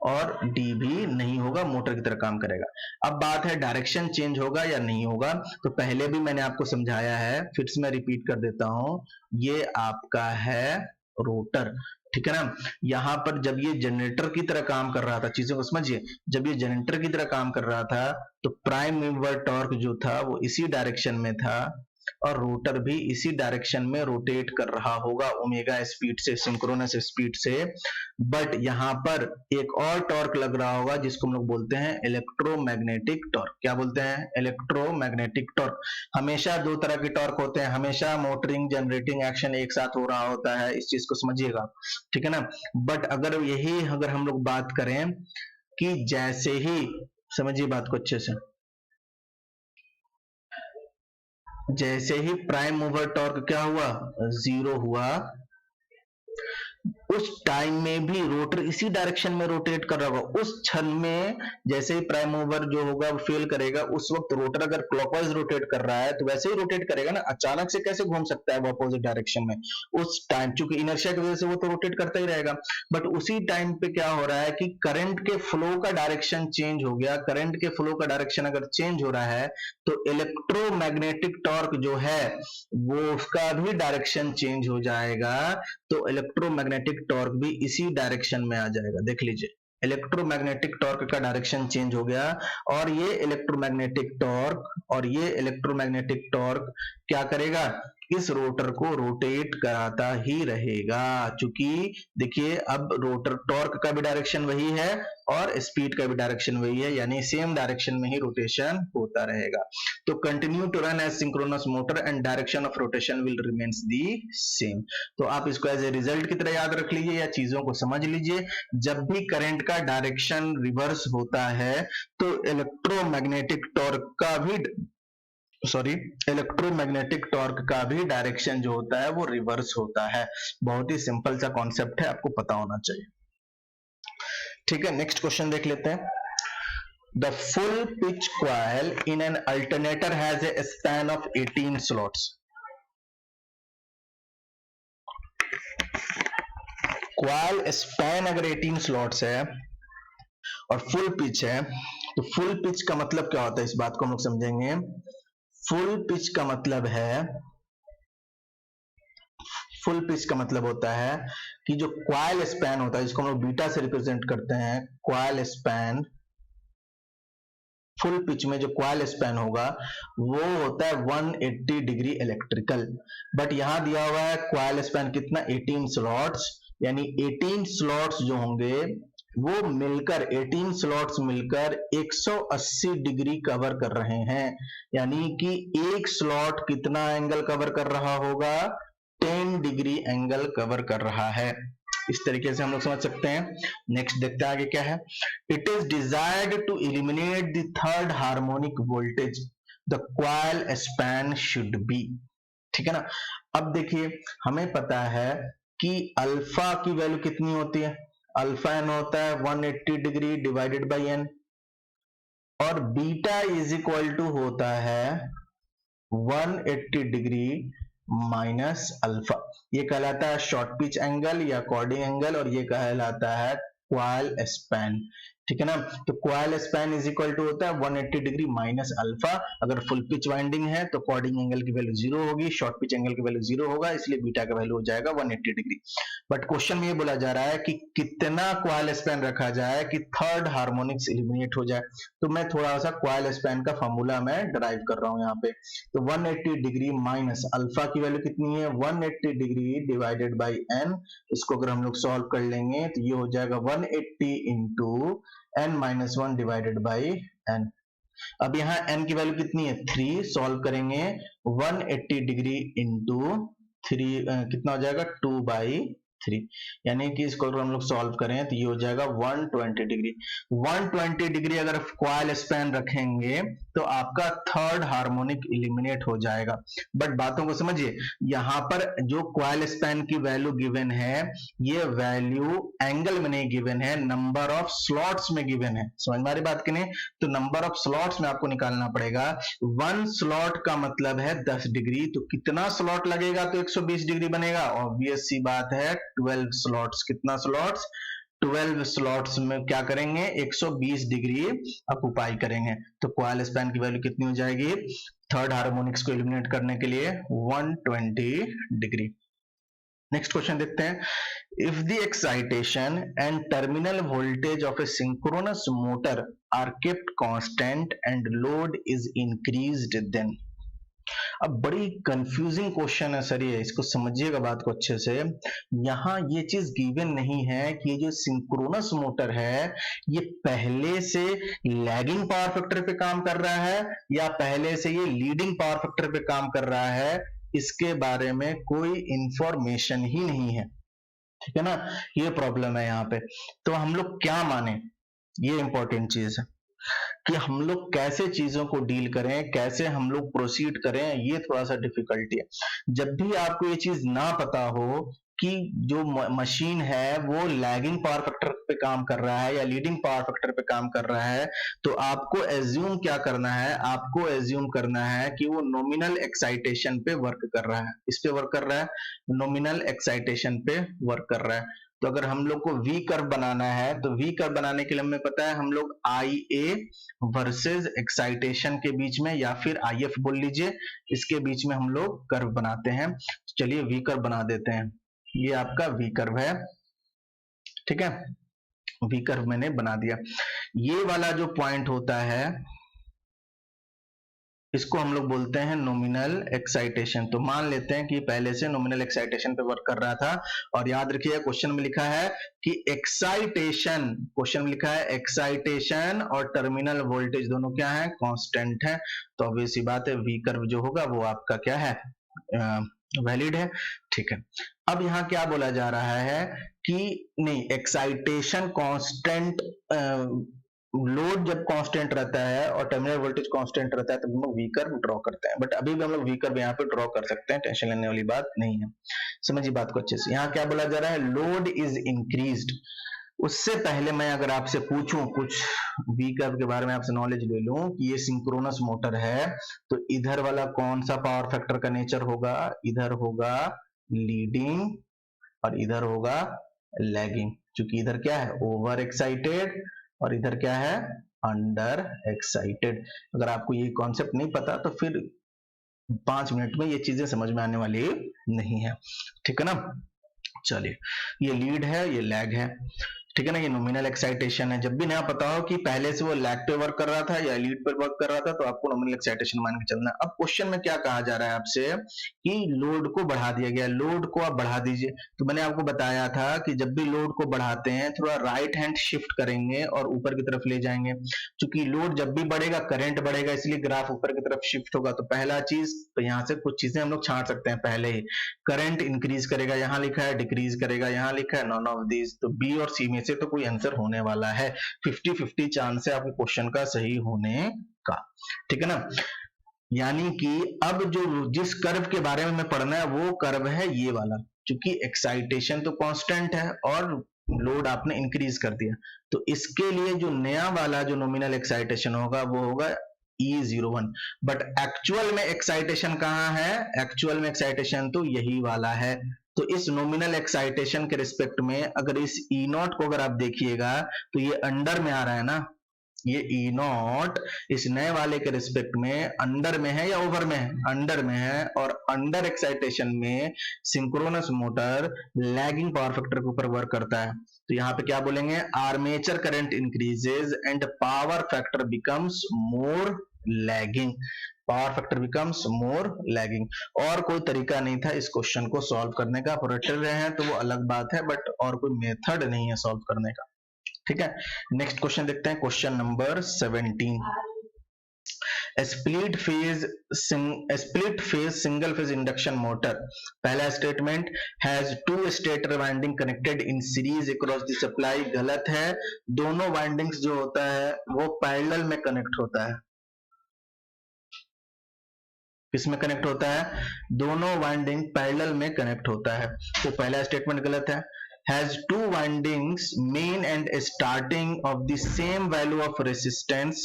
Speaker 1: और डी भी नहीं होगा, मोटर की तरह काम करेगा। अब बात है डायरेक्शन चेंज होगा या नहीं होगा, तो पहले भी मैंने आपको समझाया है, फिर से मैं रिपीट कर देता हूं, ये आपका है रोटर, ठीक है ना। यहां पर जब ये जनरेटर की तरह काम कर रहा था, चीजों को समझिए, जब ये जनरेटर की तरह काम कर रहा था तो प्राइम मूवर टॉर्क जो था वो इसी डायरेक्शन में था और रोटर भी इसी डायरेक्शन में रोटेट कर रहा होगा ओमेगा स्पीड से, सिंक्रोनस स्पीड से। बट यहां पर एक और टॉर्क लग रहा होगा जिसको हम लोग बोलते हैं इलेक्ट्रोमैग्नेटिक टॉर्क। क्या बोलते हैं, इलेक्ट्रोमैग्नेटिक टॉर्क। हमेशा दो तरह के टॉर्क होते हैं, हमेशा मोटरिंग जनरेटिंग एक्शन एक साथ हो रहा होता है, इस चीज को समझिएगा, ठीक है ना। बट अगर हम लोग बात करें कि जैसे ही, समझिए बात को अच्छे से, जैसे ही प्राइम मूवर टॉर्क क्या हुआ, 0 हुआ, उस टाइम में भी रोटर इसी डायरेक्शन में रोटेट कर रहा होगा। उस क्षण में जैसे ही प्राइम मूवर जो होगा वो फेल करेगा, उस वक्त रोटर अगर क्लॉकवाइज रोटेट कर रहा है तो वैसे ही रोटेट करेगा ना, अचानक से कैसे घूम सकता है वो अपोजिट डायरेक्शन में। उस टाइम चूंकि इनर्शिया की वजह से वो तो रोटेट करता ही रहेगा, बट उसी टाइम पे क्या हो रहा है कि करंट के फ्लो का डायरेक्शन चेंज हो गया। करंट के फ्लो का डायरेक्शन अगर चेंज हो रहा है तो इलेक्ट्रोमैग्नेटिक टॉर्क जो है वो उसका भी डायरेक्शन चेंज हो जाएगा, तो इलेक्ट्रोमैग्नेटिक टॉर्क भी इसी डायरेक्शन में आ जाएगा। देख लीजिए, इलेक्ट्रोमैग्नेटिक टॉर्क का डायरेक्शन चेंज हो गया और ये इलेक्ट्रोमैग्नेटिक टॉर्क क्या करेगा, इस रोटर को रोटेट कराता ही रहेगा। चूंकि देखिए अब रोटर टॉर्क का भी डायरेक्शन वही है और स्पीड का भी डायरेक्शन वही है, यानी सेम डायरेक्शन में ही रोटेशन होता रहेगा। तो continue to run as synchronous motor and direction of rotation will remains the same. तो आप इसको एज ए रिजल्ट की तरह याद रख लीजिए या चीजों को समझ लीजिए, जब भी करंट का डायरेक्शन रिवर्स होता है तो इलेक्ट्रोमैग्नेटिक टॉर्क का भी डायरेक्शन जो होता है वो रिवर्स होता है। बहुत ही सिंपल सा कॉन्सेप्ट है, आपको पता होना चाहिए, ठीक है। नेक्स्ट क्वेश्चन देख लेते हैं। The full pitch coil in an alternator has a span of 18 slots. Coil span अगर 18 slots है और फुल पिच है, तो फुल पिच का मतलब क्या होता है, इस बात को हम लोग समझेंगे। फुल पिच का मतलब है, फुल पिच का मतलब होता है कि जो क्वाइल स्पैन होता है, जिसको हम लोग बीटा से रिप्रेजेंट करते हैं, क्वाइल स्पैन, फुल पिच में जो क्वाइल स्पैन होगा वो होता है 180 डिग्री इलेक्ट्रिकल। बट यहां दिया हुआ है क्वाइल स्पैन कितना, 18 स्लॉट्स, यानी 18 स्लॉट्स जो होंगे वो मिलकर, 18 स्लॉट्स मिलकर 180 डिग्री कवर कर रहे हैं। यानी कि एक स्लॉट कितना एंगल कवर कर रहा होगा, 10 डिग्री एंगल कवर कर रहा है। इस तरीके से हम लोग समझ सकते हैं। नेक्स्ट देखते हैं आगे क्या है। It is desired to eliminate the third harmonic voltage the coil span should be, ठीक है ना। अब देखिए हमें पता है कि अल्फा की वैल्यू कितनी होती है, अल्फा एन होता है 180 डिग्री डिवाइडेड बाई एन, और बीटा इज इक्वल टू होता है 180 डिग्री माइनस अल्फा। ये कहलाता है शॉर्ट पिच एंगल या कॉर्डिंग एंगल और ये कहलाता है क्वाइल स्पैन, ठीक है ना। तो coil span is equal to होता है 180 डिग्री माइनस अल्फा। अगर फुल पिच वाइंडिंग है तो कॉर्डिंग एंगल की वैल्यू 0 होगी, शॉर्ट पिच एंगल की वैल्यू 0 होगा, इसलिए बीटा का वैल्यू हो जाएगा 180 डिग्री। बट क्वेश्चन में ये बोला जा रहा है कि कितना कॉइल स्पैन रखा जाए कि थर्ड हार्मोनिक्स एलिमिनेट हो जाए। तो मैं थोड़ा सा कॉइल स्पैन का फॉर्मूला मैं डराइव कर रहा हूं यहाँ पे। तो 180 डिग्री माइनस अल्फा की वैल्यू कितनी है, 180 डिग्री डिवाइडेड बाई एन। इसको अगर हम लोग सॉल्व कर लेंगे तो ये हो जाएगा 180 into n minus one divided by n। अब यहाँ n की वैल्यू कितनी है 3, सॉल्व करेंगे 180 डिग्री इंटू 3 कितना हो जाएगा 2/3, यानी कि इसको अगर हम लोग सॉल्व करें तो ये हो जाएगा 120 डिग्री। 120 डिग्री अगर कॉइल स्पैन रखेंगे तो आपका थर्ड हार्मोनिक एलिमिनेट हो जाएगा। बट बातों को समझिए, यहाँ पर जो कॉइल स्पैन की वैल्यू गिवन है, ये वैल्यू एंगल में नहीं गिवन है, नंबर ऑफ स्लॉट्स में गिवन है। समझ में आ रही बात की नहीं? तो नंबर ऑफ स्लॉट्स में आपको निकालना पड़ेगा। 1 स्लॉट का मतलब है 10 डिग्री, तो कितना स्लॉट लगेगा तो 120 डिग्री बनेगा। ऑब्वियस सी बात है 12 स्लॉट्स। कितना स्लॉट्स? 12 स्लॉट्स में क्या करेंगे 120 डिग्री ऑक्युपाई करेंगे। तो कॉइल स्पैन की वैल्यू कितनी हो जाएगी थर्ड हार्मोनिक्स को एलिमिनेट करने के लिए 120 डिग्री। नेक्स्ट क्वेश्चन देखते हैं। If the excitation and terminal voltage of a synchronous motor are kept constant and load is increased then. अब बड़ी कंफ्यूजिंग क्वेश्चन है सर ये, इसको समझिएगा बात को अच्छे से। यहाँ ये चीज गिवन नहीं है कि ये जो सिंक्रोनस मोटर है ये पहले से लैगिंग पावर फैक्टर पे काम कर रहा है या पहले से ये लीडिंग पावर फैक्टर पे काम कर रहा है, इसके बारे में कोई इंफॉर्मेशन ही नहीं है। ठीक है ना, ये प्रॉब्लम है यहाँ पे। तो हम लोग क्या माने, ये इंपॉर्टेंट चीज है कि हम लोग कैसे चीजों को डील करें, कैसे हम लोग प्रोसीड करें, ये थोड़ा सा डिफिकल्टी है। जब भी आपको ये चीज ना पता हो कि जो मशीन है वो लैगिंग पावर फैक्टर पे काम कर रहा है या लीडिंग पावर फैक्टर पे काम कर रहा है, तो आपको एज्यूम क्या करना है, आपको एज्यूम करना है कि वो नॉमिनल एक्साइटेशन पे वर्क कर रहा है। इस पे वर्क कर रहा है, नॉमिनल एक्साइटेशन पे वर्क कर रहा है। तो अगर हम लोग को वी कर्व बनाना है तो वी कर्व बनाने के लिए हमें पता है हम लोग आई ए वर्सेस एक्साइटेशन के बीच में या फिर आई एफ बोल लीजिए, इसके बीच में हम लोग कर्व बनाते हैं। चलिए वी कर्व बना देते हैं। ये आपका वी कर्व है, ठीक है, वी कर्व मैंने बना दिया। ये वाला जो पॉइंट होता है इसको हम लोग बोलते हैं नॉमिनल एक्साइटेशन। तो मान लेते हैं कि पहले से नॉमिनल एक्साइटेशन पे वर्क कर रहा था, और याद रखिए क्वेश्चन में लिखा है कि एक्साइटेशन, क्वेश्चन में लिखा है एक्साइटेशन और टर्मिनल वोल्टेज दोनों क्या है, कांस्टेंट है। तो ऑब्वियस सी बात है वी कर्व जो होगा वो आपका क्या है, वैलिड है। ठीक है, अब यहाँ क्या बोला जा रहा है कि नहीं, एक्साइटेशन कांस्टेंट, लोड जब कांस्टेंट रहता है और टर्मिनल वोल्टेज कांस्टेंट रहता है तो हम लोग वी कर्व ड्रॉ करते हैं। बट अभी भी हम लोग वी कर्व यहाँ पे ड्रॉ कर सकते हैं, टेंशन लेने वाली बात नहीं है। समझिए बात को अच्छे से। यहाँ क्या बोला जा रहा है, लोड इज इंक्रीज्ड। उससे पहले मैं अगर आपसे पूछूं कुछ वी कर्व के बारे में, आपसे नॉलेज ले लूं कि ये सिंक्रोनस मोटर है, तो इधर वाला कौन सा पावर फैक्टर का नेचर होगा, इधर होगा लीडिंग और इधर होगा लैगिंग। क्योंकि इधर क्या है, ओवर एक्साइटेड और इधर क्या है, अंडर एक्साइटेड। अगर आपको ये कॉन्सेप्ट नहीं पता तो फिर 5 मिनट में ये चीजें समझ में आने वाली नहीं है। ठीक है ना, चलिए ये लीड है, ये लैग है, ठीक है ना, ये नॉमिनल एक्साइटेशन है। जब भी ना पता हो कि पहले से वो लैग पे वर्क कर रहा था या लीड पे वर्क कर रहा था तो आपको नॉमिनल एक्साइटेशन मान के चलना है। अब क्वेश्चन में क्या कहा जा रहा है आपसे कि लोड को बढ़ा दिया गया, लोड को आप बढ़ा दीजिए। तो मैंने आपको बताया था कि जब भी लोड को बढ़ाते हैं थोड़ा राइट हैंड शिफ्ट करेंगे और ऊपर की तरफ ले जाएंगे। क्योंकि लोड जब भी बढ़ेगा करंट बढ़ेगा, इसलिए ग्राफ ऊपर की तरफ शिफ्ट होगा। तो पहला चीज, तो यहाँ से कुछ चीजें हम लोग छांट सकते हैं पहले ही। करंट इंक्रीज करेगा, यहाँ लिखा है, डिक्रीज करेगा, यहाँ लिखा है, नॉन ऑफ दीज। तो बी और सी में से तो कोई आंसर होने वाला है। 50-50 चांस है आपके क्वेश्चन का सही होने का। ठीक है ना, यानी कि अब जो जिस कर्व के बारे में पढ़ना है वो कर्व है ये वाला। क्योंकि एक्साइटेशन तो कांस्टेंट है और लोड आपने इंक्रीज कर दिया, तो इसके लिए जो नया वाला जो नॉमिनल एक्साइटेशन होगा वो होगा E01। बट एक्चुअल में एक्साइटेशन कहां है, एक्चुअल में एक्साइटेशन तो यही वाला है। तो इस नॉमिनल एक्साइटेशन के रिस्पेक्ट में अगर इस ई नॉट को अगर आप देखिएगा तो ये अंडर में आ रहा है ना, ये ई नॉट इस नए वाले के रिस्पेक्ट में अंडर में है या ओवर में है, अंडर में है, और अंडर एक्साइटेशन में synchronous motor lagging power factor के ऊपर वर्क करता है। तो यहाँ पे क्या बोलेंगे, armature current increases and power factor becomes more lagging, power factor becomes more lagging. और कोई तरीका नहीं था इस क्वेश्चन को सॉल्व करने का, आप रट रहे हैं तो वो अलग बात है, बट और कोई मेथड नहीं है सॉल्व करने का। ठीक है, नेक्स्ट क्वेश्चन देखते हैं, question number 17। Split phase single phase induction motor, पहला statement has two stator winding connected in series across the supply, गलत है। दोनों वाइंडिंग्स जो होता है वो पैरेलल में कनेक्ट होता है। किसमें कनेक्ट होता है, दोनों वाइंडिंग पैरेलल में कनेक्ट होता है, तो पहला स्टेटमेंट गलत है। has two windings main and starting of the same value of resistance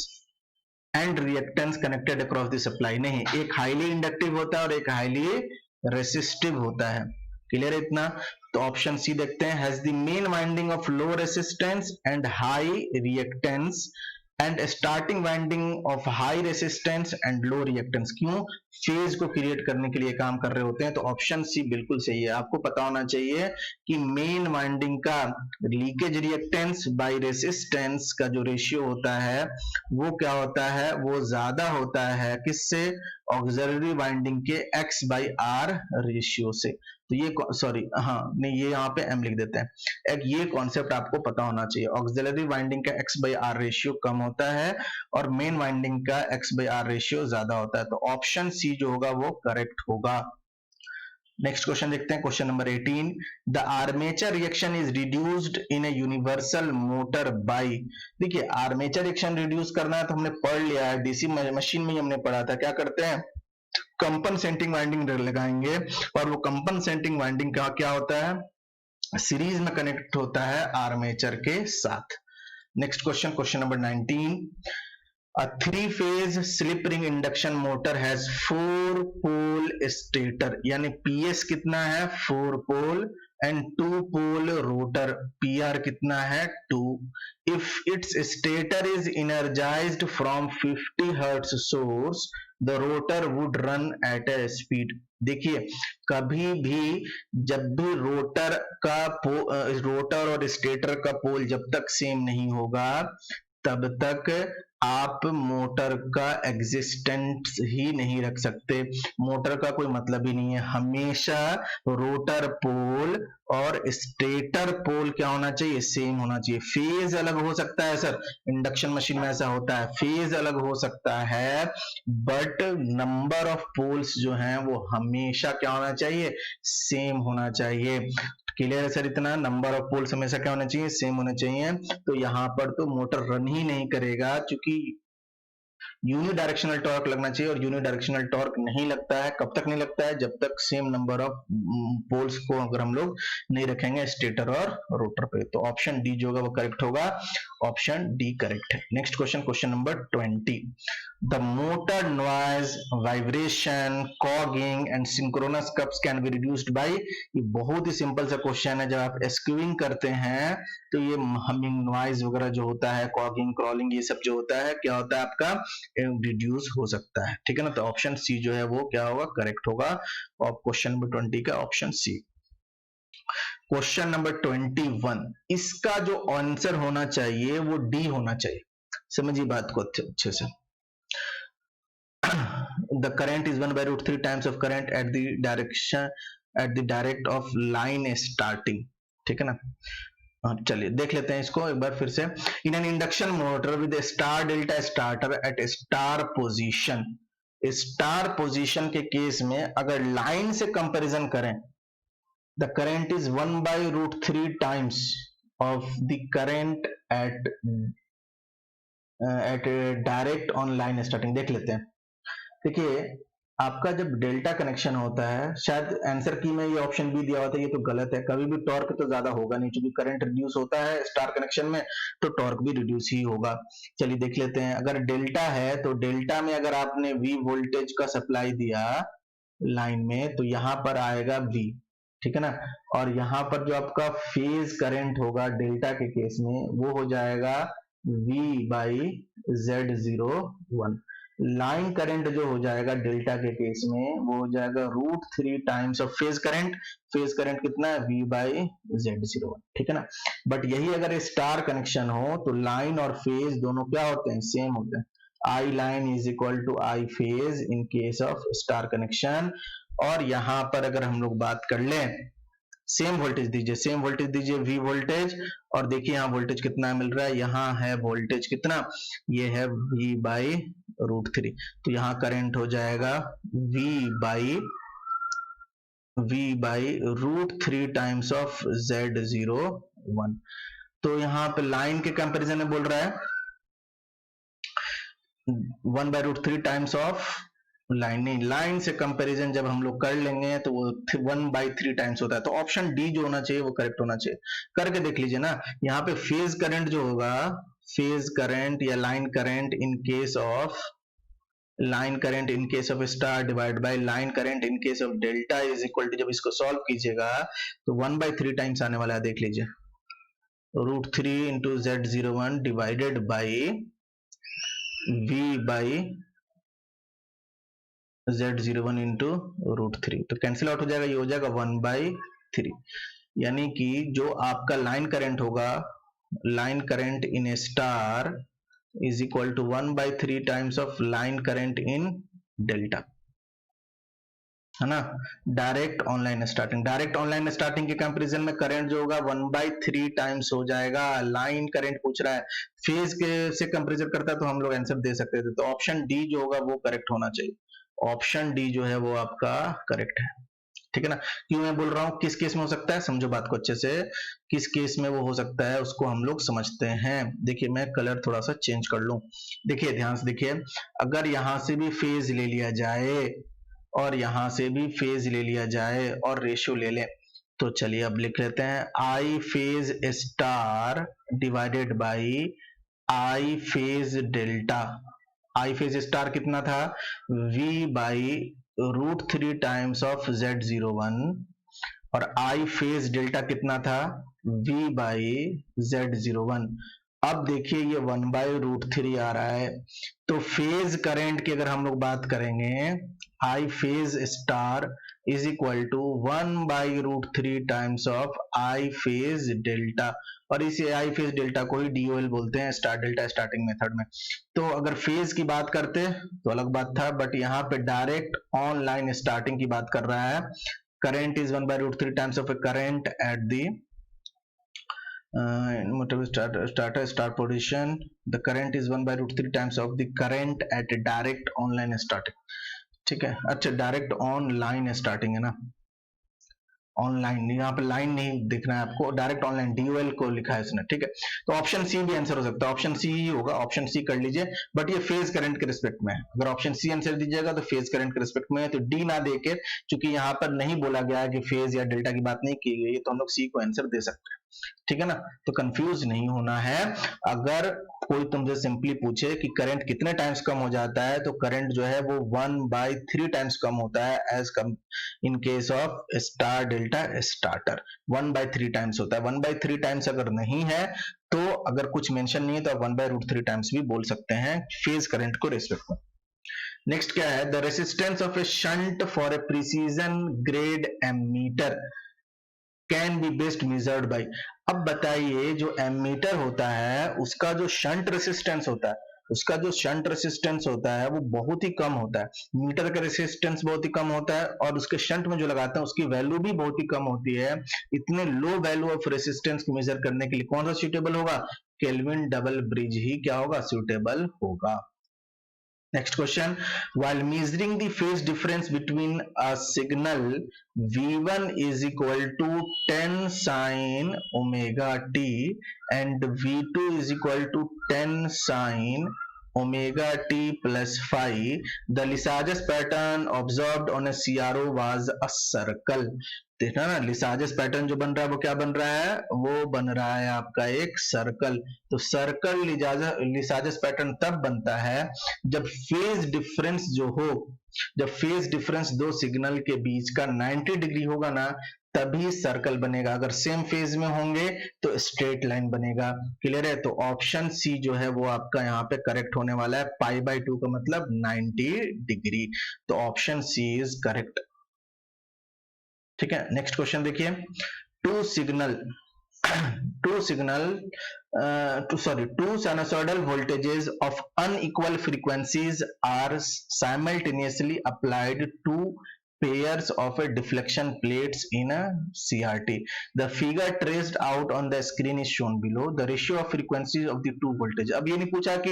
Speaker 1: and reactance connected across the supply, नहीं, एक हाईली इंडक्टिव होता है और एक हाईली रेसिस्टिव होता है। क्लियर है इतना? तो ऑप्शन सी देखते हैं, has the main winding of low resistance and high reactance and starting winding of high resistance and low reactance, क्यों, फेज को क्रिएट करने के लिए काम कर रहे होते हैं। तो ऑप्शन सी बिल्कुल सही है। आपको पता होना चाहिए कि मेन वाइंडिंग का लीकेज रिएक्टेंस बाय रेसिस्टेंस का जो रेशियो होता है वो क्या होता है, वो ज्यादा होता है किससे, ऑक्सिलरी वाइंडिंग के x बाई आर रेशियो से। तो ये सॉरी, हाँ नहीं, ये यहाँ पे m लिख देते हैं। एक ये कॉन्सेप्ट आपको पता होना चाहिए, ऑक्सिलरी वाइंडिंग का x बाई आर रेशियो कम होता है और मेन वाइंडिंग का x बाई आर रेशियो ज्यादा होता है। तो ऑप्शन सी जो होगा वो करेक्ट होगा। नेक्स्ट क्वेश्चन देखते हैं, question number 18। The armature reaction is reduced in a universal motor by, देखिए आर्मेचर रिएक्शन रिड्यूस करना है तो हमने पढ़ लिया है, डीसी मशीन में ही हमने पढ़ा था। क्या करते हैं, कंपनसेटिंग वाइंडिंग लगाएंगे और वो कंपनसेटिंग वाइंडिंग का क्या होता है, सीरीज में कनेक्ट होता है आर्मेचर के साथ। Next question, question number 19। A three-phase slip ring induction motor has 4 pole stator, यानी PS कितना है 4 pole and 2 pole rotor, PR कितना है 2। If its stator is energized from 50 Hz source, the rotor would run at a speed, देखिए कभी भी जब भी रोटर और स्टेटर का पोल जब तक सेम नहीं होगा तब तक आप मोटर का एग्जिस्टेंस ही नहीं रख सकते, मोटर का कोई मतलब ही नहीं है। हमेशा रोटर पोल और स्टेटर पोल क्या होना चाहिए, सेम होना चाहिए। फेज अलग हो सकता है सर, इंडक्शन मशीन में ऐसा होता है, फेज अलग हो सकता है, बट नंबर ऑफ पोल्स जो हैं वो हमेशा क्या होना चाहिए, सेम होना चाहिए। क्लियर है सर इतना, नंबर ऑफ पोल्स हमेशा क्या होना चाहिए, सेम होने चाहिए। तो यहाँ पर तो मोटर रन ही नहीं करेगा, क्योंकि यूनिडायरेक्शनल टॉर्क लगना चाहिए और यूनिडायरेक्शनल टॉर्क नहीं लगता है। कब तक नहीं लगता है, जब तक सेम नंबर ऑफ पोल्स को अगर हम लोग नहीं रखेंगे स्टेटर और रोटर पे। तो ऑप्शन डी जो होगा वो करेक्ट होगा, ऑप्शन डी करेक्ट है। Next question, question number 20। The motor noise, vibration, cogging and synchronous cups can be reduced bye, ये बहुत ही सिंपल सा क्वेश्चन है। जब आप स्क्यूइंग करते हैं तो ये हमिंग नॉइज वगैरह जो होता है, कॉगिंग, क्रॉलिंग, ये सब जो होता है क्या होता है आपका, रिड्यूस हो सकता है। ठीक है ना, तो ऑप्शन सी जो है वो क्या होगा, करेक्ट होगा। और क्वेश्चन नंबर 20 का ऑप्शन सी। क्वेश्चन नंबर 21, इसका जो आंसर होना चाहिए वो डी होना चाहिए। समझिए बात को अच्छे से। The current is 1/√3 times of current at the direct of line starting, ठीक है ना। चलिए देख लेते हैं इसको एक बार फिर से। In an induction motor with star delta starter at star position, star position के केस में अगर लाइन से कंपैरिजन करें, the current is 1/√3 times of the current at direct on line starting. देख लेते हैं, देखिए आपका जब डेल्टा कनेक्शन होता है, शायद आंसर की में ये ऑप्शन बी दिया होता है, ये तो गलत है। कभी भी टॉर्क तो ज्यादा होगा नहीं, क्योंकि करंट रिड्यूस होता है स्टार कनेक्शन में तो टॉर्क भी रिड्यूस ही होगा। चलिए देख लेते हैं, अगर डेल्टा है तो डेल्टा में अगर आपने V वोल्टेज का सप्लाई दिया लाइन में तो यहां पर आएगा V, ठीक है ना। और यहाँ पर जो आपका फेज करंट होगा डेल्टा के केस में वो हो जाएगा V by Z01। Line current जो हो जाएगा डेल्टा के केस में वो हो जाएगा √3 times of phase current. Phase current कितना है V बाई Z01, ठीक है ना। बट यही अगर स्टार कनेक्शन हो तो लाइन और फेज दोनों क्या होते हैं, सेम होते हैं। I line is equal to I phase in case of star connection। और यहां पर अगर हम लोग बात कर लें, सेम वोल्टेज दीजिए, सेम वोल्टेज दीजिए V वोल्टेज, और देखिए यहाँ वोल्टेज कितना मिल रहा है, यहाँ है वोल्टेज कितना, ये है V बाई √3। तो यहाँ करंट हो जाएगा V by √3 times of Z01। तो यहाँ पे लाइन के कंपैरिजन में बोल रहा है 1/√3 टाइम्स ऑफ लाइन, नहीं लाइन से कंपैरिजन जब हम लोग कर लेंगे तो वो 1/3 टाइम्स होता है। तो ऑप्शन डी जो होना चाहिए वो करेक्ट होना चाहिए। करके देख लीजिए ना, यहाँ पे फेज करंट जो होगा, फेज करंट या line current in case of star divide by line current in case of delta is equal to, जब इसको सॉल्व कीजिएगा तो 1/3 टाइम्स आने वाला है, देख लीजिए √3 into Z01 divided by V by Z01 into √3। तो कैंसिल आउट हो जाएगा, ये हो जाएगा 1/3। यानी कि जो आपका लाइन करंट होगा, line current in a star is equal to 1/3 times of line current in delta, है ना। Direct online starting, direct online starting के कंपैरिजन में करंट जो होगा 1/3 टाइम्स हो जाएगा। लाइन करंट पूछ रहा है, फेज के से कंपैरिजन करता है तो हम लोग आंसर दे सकते थे। तो ऑप्शन डी जो होगा वो करेक्ट होना चाहिए। ऑप्शन डी जो है वो आपका करेक्ट है, ठीक है ना। क्यों मैं बोल रहा हूं, किस केस में हो सकता है, समझो बात को अच्छे से, किस केस में वो हो सकता है उसको हम लोग समझते हैं। देखिए मैं कलर थोड़ा सा चेंज कर लूं, देखिए ध्यान से देखिए, अगर यहां से भी फेज ले लिया जाए और यहां से भी फेज ले लिया जाए और रेशियो ले लें, तो चलिए अब लिख लेते हैं I phase star divided by I phase delta. I phase star कितना था, V by √3 times of Z01, और I फेज डेल्टा कितना था, V बाई Z01। अब देखिए ये 1/√3 आ रहा है, तो फेज करंट की अगर हम लोग बात करेंगे, I phase star is equal to 1/√3 times of I phase delta, और इसे I फेज डेल्टा को ही DOL बोलते हैं, स्टार डेल्टा स्टार्टिंग मेथड में। तो अगर फेज की बात करते तो अलग बात था, बट यहाँ पे डायरेक्ट ऑनलाइन स्टार्टिंग की बात कर रहा है। Current is 1/√3 times of A current at the star position, the current is 1/√3 times of the current at direct online starting, ठीक है। अच्छा डायरेक्ट ऑनलाइन स्टार्टिंग है ना, ऑनलाइन, यहाँ पे लाइन नहीं दिख रहा है आपको, डायरेक्ट ऑनलाइन DOL को लिखा है इसने, ठीक है। तो ऑप्शन सी भी आंसर हो सकता है, ऑप्शन सी ही होगा, ऑप्शन सी कर लीजिए। बट ये फेज करंट के रिस्पेक्ट में है, अगर ऑप्शन सी आंसर दीजिएगा तो फेज करंट के रिस्पेक्ट में है, तो डी ना देके, क्योंकि यहाँ पर नहीं बोला गया है कि फेज या डेल्टा की बात नहीं की गई है, तो हम लोग सी को आंसर दे सकते हैं, ठीक है ना। तो कंफ्यूज नहीं होना है। अगर कोई तुमसे सिंपली पूछे कि करंट कितने टाइम्स कम हो जाता है, तो करंट जो है वो 1/3 टाइम्स कम होता है एज कम in case of star delta starter, 1/3 times होता है। 1/3 टाइम्स अगर नहीं है तो अगर कुछ मेंशन नहीं है तो आप 1/√3 टाइम्स भी बोल सकते हैं फेज करंट को रेस्पेक्ट में। नेक्स्ट क्या है, the resistance of a shunt for a precision grade ammeter can be best measured by. अब बताइए जो एमीटर होता है उसका जो शंट रेसिस्टेंस होता है, उसका जो शंट रेसिस्टेंस होता है वो बहुत ही कम होता है। मीटर का रेसिस्टेंस बहुत ही कम होता है और उसके शंट में जो लगाते हैं उसकी वैल्यू भी बहुत ही कम होती है। इतने लो वैल्यू ऑफ रेसिस्टेंस को मेजर करने के लिए कौन सा सूटेबल होगा, केल्विन डबल ब्रिज ही क्या होगा, सूटेबल होगा। Next question, while measuring the phase difference between a signal V1 is equal to 10 sin omega t and V2 is equal to 10 sin omega t plus phi, the Lysage's pattern observed on a CRO was a circle। देखना ना, Lissajous pattern जो बन रहा है वो क्या बन रहा है, वो बन रहा है आपका एक सर्कल। तो सर्कल लिसाजस पैटर्न तब बनता है जब फेज डिफरेंस जो हो, जब फेज डिफरेंस दो सिग्नल के बीच का 90 डिग्री होगा ना, तभी सर्कल बनेगा, अगर सेम फेज में होंगे तो स्ट्रेट लाइन बनेगा। क्लियर है? तो ऑप्शन सी जो है वो आपका यहाँ पे करेक्ट होने वाला है। पाई बाई 2 का मतलब 90 डिग्री, तो ऑप्शन सी इज करेक्ट। ठीक है, नेक्स्ट क्वेश्चन देखिए। Two signal two sinusoidal voltages of unequal frequencies are simultaneously applied to pairs of a deflection plates in a CRT. The figure traced out on the screen is shown below. The ratio of frequencies of the two voltage. अब ये नहीं पूछा कि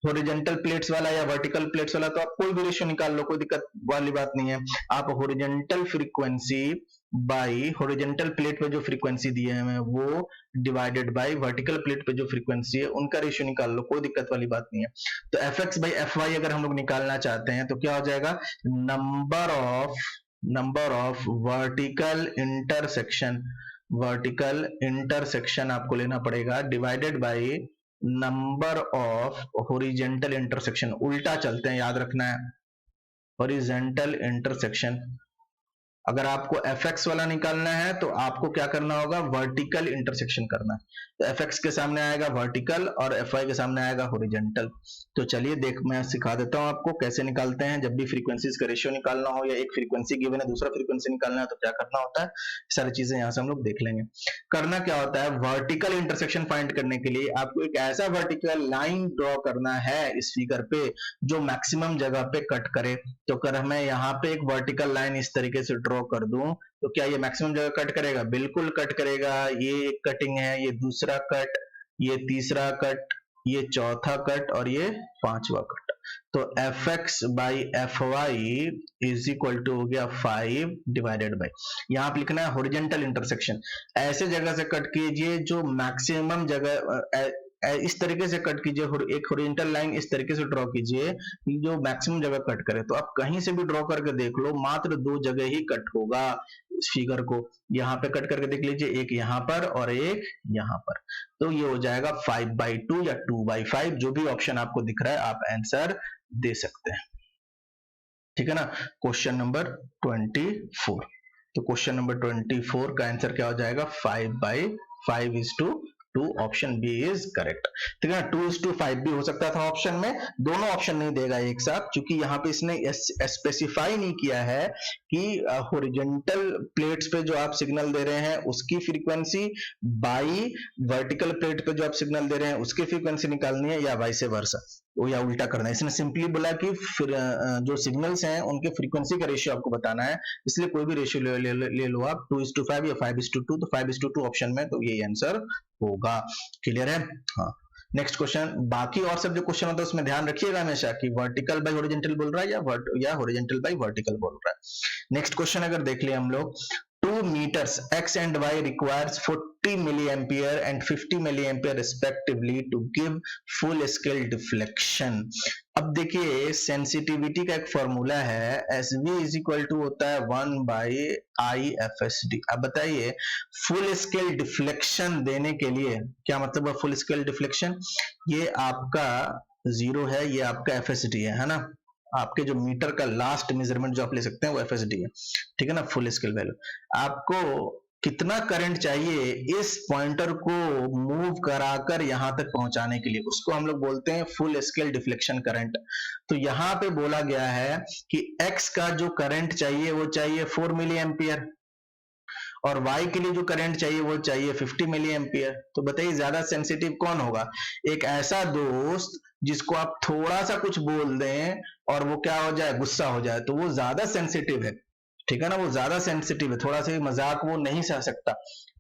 Speaker 1: horizontal plates वाला या vertical plates वाला, तो आप कोई भी रेशियो निकाल लो, कोई दिक्कत वाली बात नहीं है। आप horizontal frequency by horizontal plate पे जो फ्रीक्वेंसी दिए हैं वो डिवाइडेड बाई वर्टिकल प्लेट पे जो फ्रीक्वेंसी है उनका रेशियो निकाल लो, कोई दिक्कत वाली बात नहीं है। तो F X by F Y अगर हम लोग निकालना चाहते हैं तो क्या हो जाएगा, नंबर ऑफ वर्टिकल इंटरसेक्शन आपको लेना पड़ेगा divided by number of horizontal intersection. उल्टा चलते हैं, याद रखना है, हॉरिजॉन्टल इंटरसेक्शन। अगर आपको fx वाला निकालना है तो आपको क्या करना होगा, वर्टिकल इंटरसेक्शन करना है। तो fx के सामने आएगा वर्टिकल और fy के सामने आएगा हॉरिजॉन्टल। तो चलिए मैं सिखा देता हूं आपको कैसे निकालते हैं। जब भी फ्रीक्वेंसीज का रेशियो निकालना हो या एक फ्रीक्वेंसी गिवन है दूसरा फ्रीक्वेंसी निकालना है तो क्या करना होता है, सारी चीजें यहां से हम लोग देख लेंगे। करना क्या होता है, वर्टिकल इंटरसेक्शन फाइंड करने के लिए आपको एक ऐसा वर्टिकल लाइन ड्रॉ करना है इस फिगर पे जो मैक्सिमम जगह पे कट करे। तो अगर मैं यहाँ पे एक वर्टिकल लाइन इस तरीके से ड्रॉ कर दूं तो क्या ये मैक्सिमम जगह कट करेगा, बिल्कुल कट करेगा। ये एक कटिंग है, ये दूसरा कट, ये तीसरा कट, ये चौथा कट और ये पांचवा कट। तो F X by F Y is equal to हो गया 5 डिवाइडेड बाई, यहां पे लिखना है हॉरिजॉन्टल इंटरसेक्शन। ऐसे जगह से कट कीजिए जो मैक्सिमम जगह, इस तरीके से कट कीजिए, एक हॉरिजॉन्टल लाइन इस तरीके से ड्रॉ कीजिए जो मैक्सिमम जगह कट करे। तो आप कहीं से भी ड्रॉ करके देख लो, मात्र 2 जगह ही कट होगा इस फिगर को। यहाँ पे कट करके देख लीजिए, एक यहाँ पर और एक यहाँ पर। तो ये हो जाएगा 5/2 या 2/5, जो भी ऑप्शन आपको दिख रहा है आप आंसर दे सकते हैं। ठीक है ना। क्वेश्चन नंबर 24, तो क्वेश्चन नंबर 24 का आंसर क्या हो जाएगा, 5/5:2, ऑप्शन बी इज करेक्ट। ठीक है ना। 2:5 भी हो सकता था ऑप्शन में, दोनों ऑप्शन नहीं देगा एक साथ, क्योंकि यहाँ पे इसने स्पेसिफाई नहीं किया है कि हॉरिजॉन्टल प्लेट्स पे जो आप सिग्नल दे रहे हैं उसकी फ्रीक्वेंसी बाई वर्टिकल प्लेट पे जो आप सिग्नल दे रहे हैं उसकी फ्रीक्वेंसी निकालनी है या वाइस वर्सा, वो या उल्टा करना है। इसने सिंपली बोला कि फिर जो सिग्नल्स हैं उनके फ्रीक्वेंसी का रेशियो आपको बताना है, इसलिए कोई भी रेशियो ले लो आप, 2:5 या 5:2, तो 5:2 ऑप्शन में, तो ये आंसर होगा। क्लियर है। हाँ, नेक्स्ट क्वेश्चन। बाकी और सब जो क्वेश्चन होता है उसमें ध्यान रखिएगा हमेशा कि वर्टिकल बाई हॉरिजॉन्टल बोल रहा है या हॉरिजॉन्टल बाई वर्टिकल बोल रहा है। नेक्स्ट क्वेश्चन अगर देख लिया हम लोग, 2 meters x and y requires 40 milliampere and 50 milliampere respectively to give full scale deflection। अब देखिए सेंसिटिविटी का एक फॉर्मूला है, SV इज इक्वल टू होता है 1/IFSD। अब बताइए फुल स्केल डिफ्लेक्शन देने के लिए क्या मतलब है फुल स्केल डिफ्लेक्शन, ये आपका 0 है, ये आपका FSD है ना। आपके जो मीटर का लास्ट मेजरमेंट जो आप ले सकते हैं वो FSD है। ठीक है ना, फुल स्केल वैल्यू। आपको कितना करंट चाहिए इस पॉइंटर को मूव कराकर यहां तक पहुंचाने के लिए, उसको हम लोग बोलते हैं फुल स्केल डिफ्लेक्शन करंट। तो यहां पे बोला गया है कि x का जो करंट चाहिए वो चाहिए 4 मिली एम्पियर और y के लिए जो करंट चाहिए वो चाहिए 50 मिली एम्पियर। तो बताइए ज्यादा सेंसिटिव कौन होगा, एक ऐसा दोस्त जिसको आप थोड़ा सा कुछ बोल दें और वो क्या हो जाए, गुस्सा हो जाए, तो वो ज्यादा सेंसिटिव है। ठीक है ना, वो ज्यादा सेंसिटिव है, थोड़ा सा भी मजाक वो नहीं सह सकता।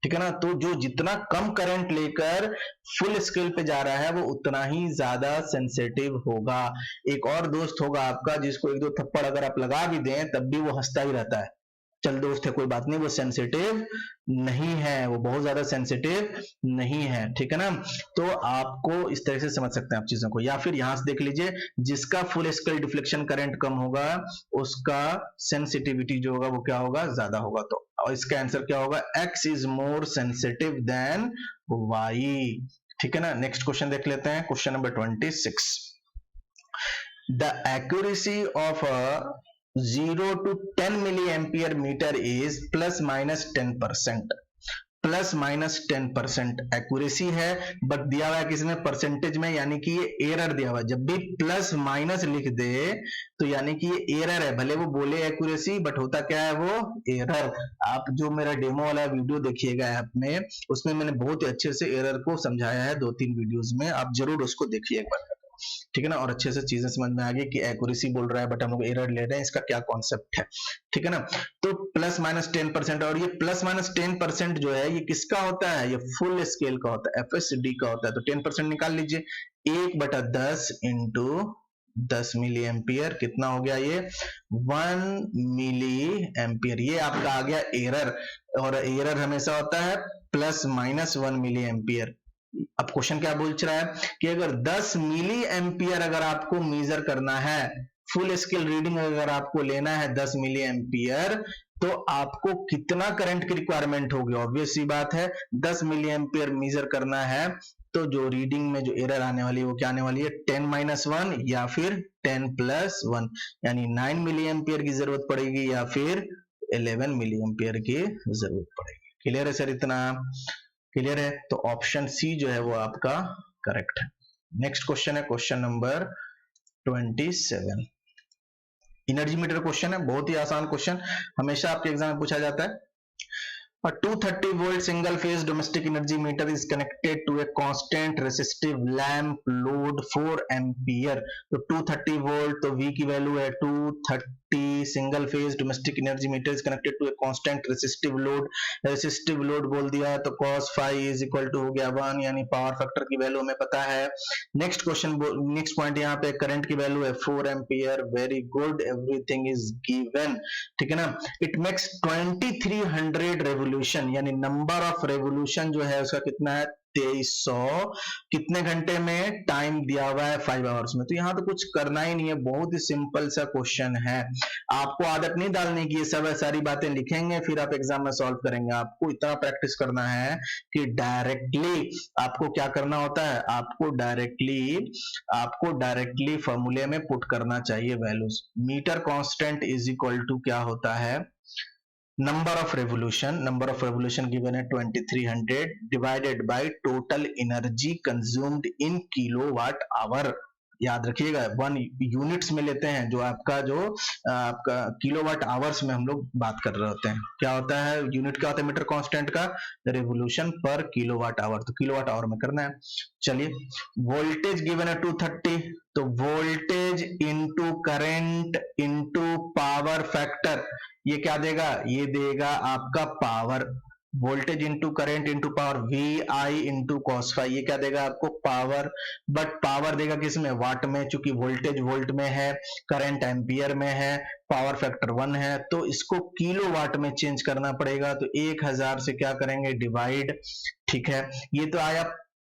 Speaker 1: ठीक है ना, तो जो जितना कम करंट लेकर फुल स्केल पे जा रहा है वो उतना ही ज्यादा सेंसिटिव होगा। एक और दोस्त होगा आपका जिसको 1-2 थप्पड़ अगर आप लगा भी दें तब भी वो हंसता ही रहता है, चल दोस्त है कोई बात नहीं, वो सेंसिटिव नहीं है, वो बहुत ज्यादा सेंसिटिव नहीं है। ठीक है ना, तो आपको इस तरह से समझ सकते हैं आप चीजों को। या फिर यहां से देख लीजिए, जिसका फुल स्केल डिफ्लेक्शन करंट कम होगा उसका सेंसिटिविटी जो होगा वो क्या होगा, ज्यादा होगा। तो और इसका आंसर क्या होगा, x is more sensitive than y। ठीक है ना। नेक्स्ट क्वेश्चन देख लेते हैं, question number 26। The accuracy of 0 to 10 milli ampere meter is +-10%, +-10% accuracy है, बट दिया हुआ है किसमें, परसेंटेज में, यानी कि ये एरर दिया हुआ है। जब भी प्लस माइनस लिख दे तो यानी कि ये एरर है, भले वो बोले एक्यूरेसी बट होता क्या है, वो एरर। आप जो मेरा डेमो वाला वीडियो देखिएगा ऐप में, उसमें मैंने बहुत ही अच्छे से एरर को समझाया है 2-3 वीडियोस में, आप जरूर उसको देखिए एक बार, ठीक है ना, और अच्छे से चीजें समझ में आ गई कि एक्यूरेसी बोल रहा है बट हम लोग एरर ले रहे हैं, इसका क्या कॉन्सेप्ट है, ठीक है ना। तो +-10%, और ये +-10% जो है ये किसका होता है, ये फुल स्केल का होता है, FSD का होता है। तो 10% निकाल लीजिए, 1/10 इंटू 10 मिली एम्पियर, कितना हो गया ये, 1 मिली एम्पियर। ये आपका आ गया एरर, और एरर हमेशा होता है +-1 मिली एम्पियर। अब क्वेश्चन क्या पूछ रहा है कि अगर 10 मिली एम्पियर अगर आपको मेजर करना है, फुल स्केल रीडिंग अगर आपको लेना है 10 मिली एम्पियर, तो आपको कितना करंट की रिक्वायरमेंट होगी। ऑब्वियस सी बात है, 10 मिली एम्पियर मेजर करना है, तो जो रीडिंग में जो एरर आने वाली है वो क्या आने वाली है, 10-1 या फिर 10+1, यानी 9 मिली एम्पियर की जरूरत पड़ेगी या फिर 11 मिली एम्पियर की जरूरत पड़ेगी। क्लियर है सर, इतना क्लियर है। तो ऑप्शन सी जो है वो आपका करेक्ट है। नेक्स्ट क्वेश्चन है question number 27, energy meter question है, बहुत ही आसान क्वेश्चन, हमेशा आपके एग्जाम में पूछा जाता है। A 230 volt single phase domestic energy meter is connected to a constant resistive lamp load 4 ampere। तो 230 volt, तो V की वैल्यू है 230, single phase domestic energy meter is connected to a constant resistive load. Resistive load बोल दिया तो cos phi is equal to हो गया 1, यानी पावर फैक्टर की वैल्यू हमें पता है। नेक्स्ट क्वेश्चन, नेक्स्ट पॉइंट यहाँ पे करंट की वैल्यू है 4 ampere. Very good, everything is given, ठीक है ना। इट मेक्स 2300 रेवोल्यूशन, यानी नंबर ऑफ रेवोल्यूशन जो है उसका कितना है, 2300, कितने घंटे में, टाइम दिया हुआ है 5 आवर्स में। तो यहां तो कुछ करना ही नहीं है, बहुत ही सिंपल सा क्वेश्चन है। आपको आदत नहीं डालने की, ये सब सारी बातें लिखेंगे फिर आप एग्जाम में सॉल्व करेंगे। आपको इतना प्रैक्टिस करना है कि डायरेक्टली आपको क्या करना होता है, आपको डायरेक्टली फॉर्मूले में पुट करना चाहिए values. Meter constant is equal to क्या होता है, नंबर ऑफ रेवोल्यूशन गिवन है 2300 divided by total energy consumed in kilowatt hour. याद रखिएगा, 1 यूनिट्स में लेते हैं, जो आपका किलोवाट आवर्स में हम लोग बात कर रहे होते हैं। क्या होता है यूनिट, क्या होता है मीटर कांस्टेंट का, रेवोल्यूशन पर किलोवाट आवर, तो किलोवाट आवर में करना है। चलिए, वोल्टेज गिवन है 230, तो voltage into current into power factor, ये क्या देगा, ये देगा आपका power. Voltage into current into power, V I into cos phi, ये क्या देगा आपको, पावर। बट पावर देगा किस में, वाट में, चूंकि वोल्टेज वोल्ट में है, करंट एम्पियर में है, पावर फैक्टर 1 है, तो इसको किलो वाट में चेंज करना पड़ेगा। तो 1000 से क्या करेंगे, डिवाइड, ठीक है। ये तो आया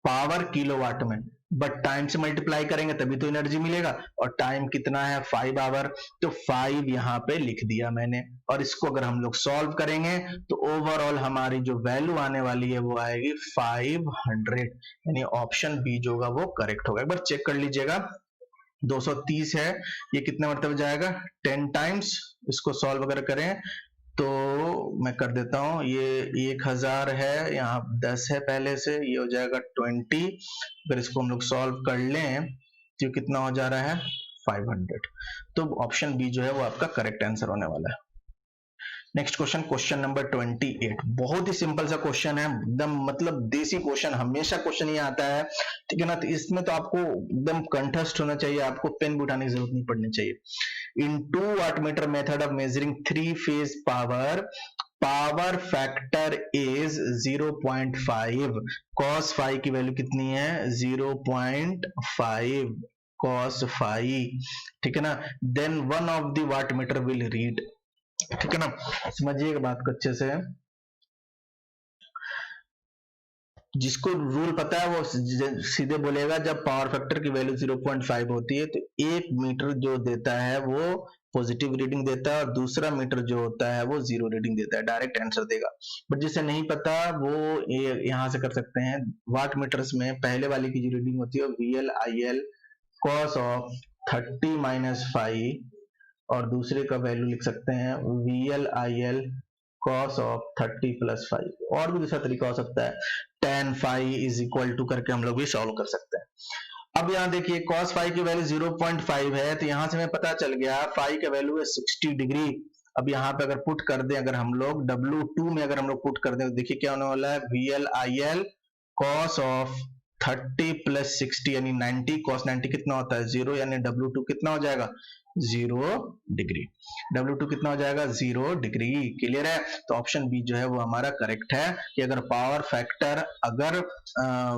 Speaker 1: पावर किलो वाट में, बट टाइम से मल्टीप्लाई करेंगे तभी तो एनर्जी मिलेगा, और टाइम कितना है 5 आवर, तो 5 यहां पे लिख दिया मैंने। और इसको अगर हम लोग सॉल्व करेंगे तो ओवरऑल हमारी जो वैल्यू आने वाली है वो आएगी 500, यानी ऑप्शन बी जो होगा वो करेक्ट होगा। एक बार चेक कर लीजिएगा, 230 है, ये कितने मरतबे जाएगा, 10 टाइम्स। इसको सॉल्व अगर करें तो मैं कर देता हूं, ये 1000 है, यहाँ 10 है पहले से, ये हो जाएगा 20। अगर इसको हम लोग सॉल्व कर लें तो कितना हो जा रहा है, 500। तो ऑप्शन बी जो है वो आपका करेक्ट आंसर होने वाला है। नेक्स्ट क्वेश्चन, क्वेश्चन नंबर 28, बहुत ही सिंपल सा क्वेश्चन है, एकदम मतलब देसी क्वेश्चन, हमेशा क्वेश्चन ये आता है, ठीक है ना। तो इसमें तो आपको एकदम कंठस्थ होना चाहिए, आपको पेन भी उठाने की जरूरत नहीं पड़नी चाहिए। In 2 wattmeter method of measuring 3 phase power factor is 0.5, cos phi की वैल्यू कितनी है, 0.5 cos फाई, ठीक है ना। Then one of the wattmeter will read, ठीक है ना। समझिएगा बात को अच्छे से, जिसको रूल पता है वो सीधे बोलेगा, जब पावर फैक्टर की वैल्यू 0.5 होती है तो एक मीटर जो देता है वो पॉजिटिव रीडिंग देता है, और दूसरा मीटर जो होता है वो 0 रीडिंग देता है, डायरेक्ट आंसर देगा। बट जिसे नहीं पता वो यहां से कर सकते हैं। वाट मीटर्स में पहले वाली की जो रीडिंग होती है VL IL cos ऑफ 30 - 5 और दूसरे का वैल्यू लिख सकते हैं VL cos ऑफ 30 + 5। और भी दूसरा तरीका हो सकता है, tan phi is equal to करके हम लोग भी सॉल्व कर सकते हैं। अब यहाँ देखिए cos phi की वैल्यू 0.5 है, तो यहां से हमें पता चल गया phi का वैल्यू है 60 डिग्री। अब यहाँ पे अगर पुट कर दें, अगर हम लोग W2 में अगर हम लोग पुट कर दें, तो देखिए क्या होने वाला है, VL cos ऑफ 30 + 60 यानी 90, cos 90 कितना होता है 0, यानी W2 कितना हो जाएगा 0 डिग्री। W2 कितना हो जाएगा 0 डिग्री। क्लियर है? तो ऑप्शन बी जो है वो हमारा करेक्ट है कि अगर पावर फैक्टर अगर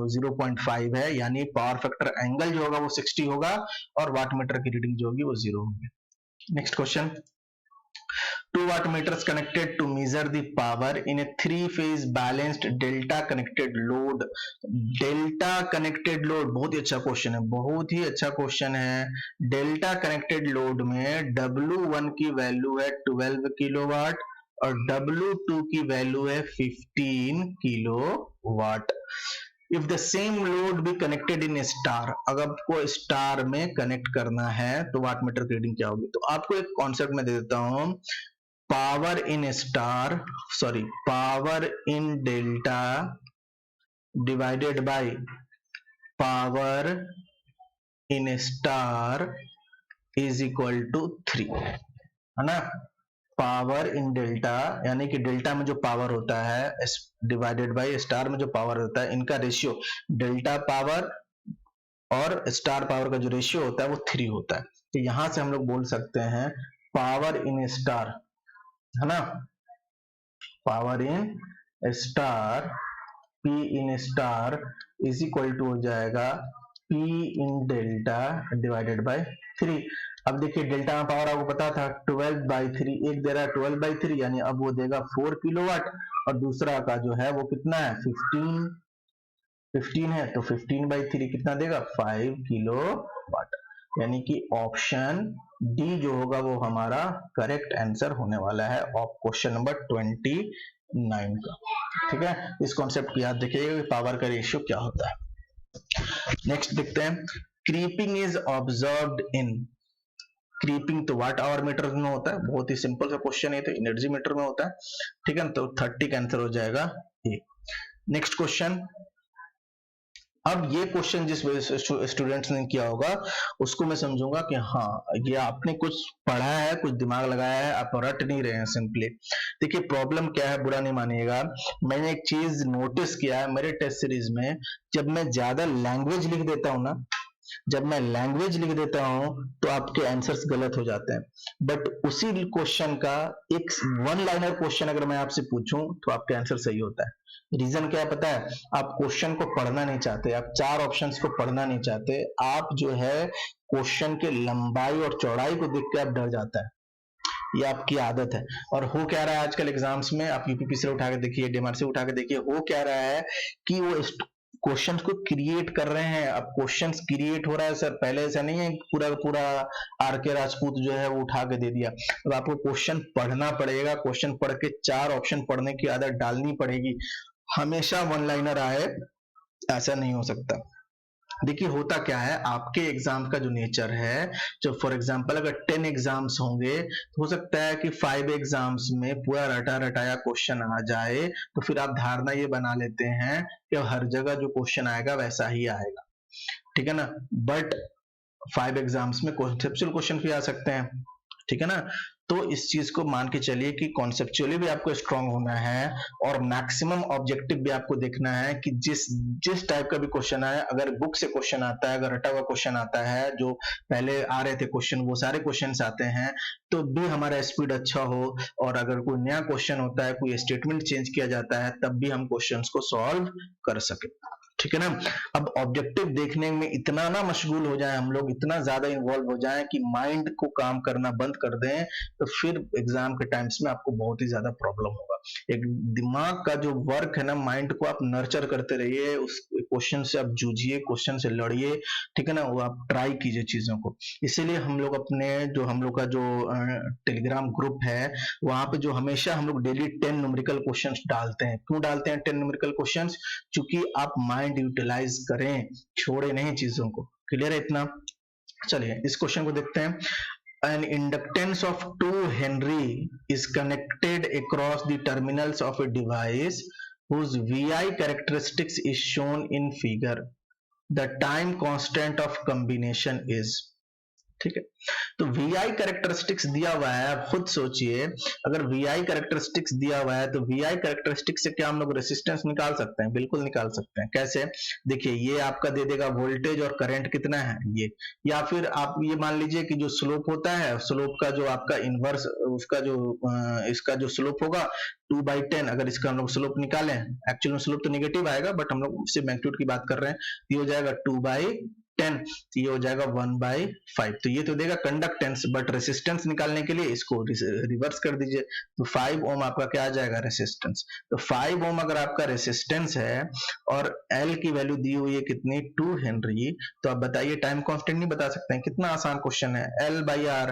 Speaker 1: 0.5 है, यानी पावर फैक्टर एंगल जो होगा वो 60 होगा और वाटमीटर की रीडिंग जो होगी वो 0 होगी। Next question, two wattmeters connected to measure the power in a three-phase balanced delta connected load। delta connected load बहुत ही अच्छा क्वेश्चन है, बहुत ही अच्छा क्वेश्चन है। डेल्टा कनेक्टेड लोड में W1 की वैल्यू है 12 किलोवाट और W2 की वैल्यू है 15 kilowatt. If the same load be connected in star, अगर आपको स्टार में कनेक्ट करना है तो वाटमीटर की रीडिंग क्या होगी। तो आपको एक कॉन्सेप्ट में दे देता हूं, power in star, sorry power in delta divided by power in star is equal to 3, है ना। पावर इन डेल्टा यानी कि डेल्टा में जो पावर होता है डिवाइडेड बाय स्टार में जो पावर होता है, इनका रेशियो डेल्टा पावर और स्टार पावर का जो रेशियो होता है वो 3 होता है। तो यहां से हम लोग बोल सकते हैं पावर इन स्टार, है ना, power in star P in star is equal to हो जाएगा P in delta divided by 3। अब देखिए डेल्टा में पावर आपको पता था 12/3, एक दे रहा है 12/3 यानी अब वो देगा 4 किलोवाट और दूसरा का जो है वो कितना है 15 है, तो 15/3 कितना देगा 5 किलोवाट। यानी कि ऑप्शन डी जो होगा वो हमारा करेक्ट आंसर होने वाला है ऑफ क्वेश्चन नंबर 29 का। ठीक है, इस कॉन्सेप्ट को याद रखिएगा कि पावर का रेशियो क्या होता है। नेक्स्ट देखते हैं, creeping is observed in, creeping तो वाट आवर मीटर में होता है, बहुत ही सिंपल सा क्वेश्चन है, तो एनर्जी मीटर में होता है। ठीक है, तो 30 का आंसर हो जाएगा ए। नेक्स्ट क्वेश्चन, अब ये क्वेश्चन जिस स्टूडेंट्स ने किया होगा उसको मैं समझूंगा कि हाँ ये आपने कुछ पढ़ा है, कुछ दिमाग लगाया है, आप रट नहीं रहे हैं सिंपली। देखिए प्रॉब्लम क्या है, बुरा नहीं मानिएगा, मैंने एक चीज नोटिस किया है मेरे टेस्ट सीरीज में, जब मैं ज्यादा लैंग्वेज लिख देता हूं ना, जब मैं लैंग्वेज लिख देता हूं तो आपके आंसर्स गलत हो जाते हैं। बट उसी क्वेश्चन का एक वन लाइनर क्वेश्चन अगर मैं आपसे पूछूं तो आपके आंसर सही होता है। रीजन क्या है पता है, आप क्वेश्चन को पढ़ना नहीं चाहते, आप 4 ऑप्शंस को पढ़ना नहीं चाहते, आप जो है क्वेश्चन के लंबाई और चौड़ाई को देख के आप डर जाता है, ये आपकी आदत है। और हो क्या रहा है आजकल एग्जाम्स में, आप यूपीपी से उठा के देखिए, डीएमआर से उठा के देखिए, हो क्या रहा है कि वो क्वेश्चंस को क्रिएट कर रहे हैं। अब क्वेश्चंस क्रिएट हो रहा है सर, पहले ऐसा नहीं है पूरा पूरा आर.के. राजपूत जो है वो उठा के दे दिया। अब आपको क्वेश्चन पढ़ना पड़ेगा, क्वेश्चन पढ़ के 4 ऑप्शन पढ़ने की आदत डालनी पड़ेगी, हमेशा वन लाइनर आए ऐसा नहीं हो सकता। देखिए होता क्या है, आपके एग्जाम का जो नेचर है, जो फॉर एग्जांपल अगर 10 एग्जाम्स होंगे तो हो सकता है कि 5 एग्जाम्स में पूरा रटा रटाया क्वेश्चन आ जाए, तो फिर आप धारणा ये बना लेते हैं कि हर जगह जो क्वेश्चन आएगा वैसा ही आएगा। ठीक है ना, बट 5 एग्जाम्स में कॉन्सेप्चुअल क्वेश्चन भी आ सकते हैं। ठीक है ना, तो इस चीज को मान के चलिए कि कॉन्सेप्चुअली भी आपको स्ट्रांग होना है और मैक्सिमम ऑब्जेक्टिव भी आपको देखना है कि जिस टाइप का भी क्वेश्चन आए, अगर बुक से क्वेश्चन आता है, अगर रटा हुआ क्वेश्चन आता है, जो पहले आ रहे थे क्वेश्चन वो सारे क्वेश्चन आते हैं, तो भी हमारा स्पीड अच्छा हो, और अगर कोई नया क्वेश्चन होता है, कोई स्टेटमेंट चेंज किया जाता है, तब भी हम क्वेश्चन को सॉल्व कर सके। ठीक है ना, अब ऑब्जेक्टिव देखने में इतना ना मशगूल हो जाए हम लोग, इतना ज्यादा इन्वॉल्व हो जाए कि माइंड को काम करना बंद कर दें, तो फिर एग्जाम के टाइम्स में आपको बहुत ही ज्यादा प्रॉब्लम होगा। एक दिमाग का जो वर्क है ना, माइंड को आप नर्चर करते रहिए, उस क्वेश्चन से आप जूझिए, क्वेश्चन से लड़िए। ठीक है ना, वो आप ट्राई कीजिए चीजों को। इसीलिए हम लोग अपने जो हम लोग का जो टेलीग्राम ग्रुप है, वहां पे जो हमेशा हम लोग डेली 10 न्यूमेरिकल क्वेश्चंस डालते हैं। क्यों डालते हैं 10 न्यूमेरिकल क्वेश्चंस? क्योंकि आप माइंड यूटिलाइज करें, छोड़े नहीं चीजों को। क्लियर है इतना? चलिए इस क्वेश्चन को देखते हैं। an inductance of 2 Henry is connected across the terminals of a device whose VI characteristics is shown in figure. The time constant of combination is, ठीक है। तो VI कैरेक्टरिस्टिक्स दिया हुआ है, आप खुद सोचिए, अगर VI कैरेक्टरिस्टिक्स दिया हुआ है तो VI कैरेक्टरिस्टिक्स से क्या हम लोग रेसिस्टेंस निकाल सकते हैं? बिल्कुल निकाल सकते हैं। कैसे? देखिए ये आपका दे देगा वोल्टेज और करंट कितना है ये, या फिर आप ये मान लीजिए कि जो स्लोप होता है, स्लोप का जो आपका इनवर्स, उसका जो इसका जो स्लोप होगा 2/10, अगर इसका हम लोग स्लोप निकालें, एक्चुअल में स्लोप तो निगेटिव आएगा बट हम लोग सिर्फ मैग्नीट्यूड की बात कर रहे हैं, ये हो जाएगा 2/10, ये हो जाएगा 1/5। तो ये तो देगा कंडक्टेंस, बट रेसिस्टेंस निकालने के लिए इसको रिवर्स कर दीजिए, तो 5 ओम आपका क्या आ जाएगा? रेसिस्टेंस। तो 5 ओम अगर आपका रेसिस्टेंस है और L की वैल्यू दी हुई है कितनी? 2 हेनरी, तो आप बताइए टाइम कांस्टेंट नहीं बता सकते हैं? कितना आसान क्वेश्चन है। L/R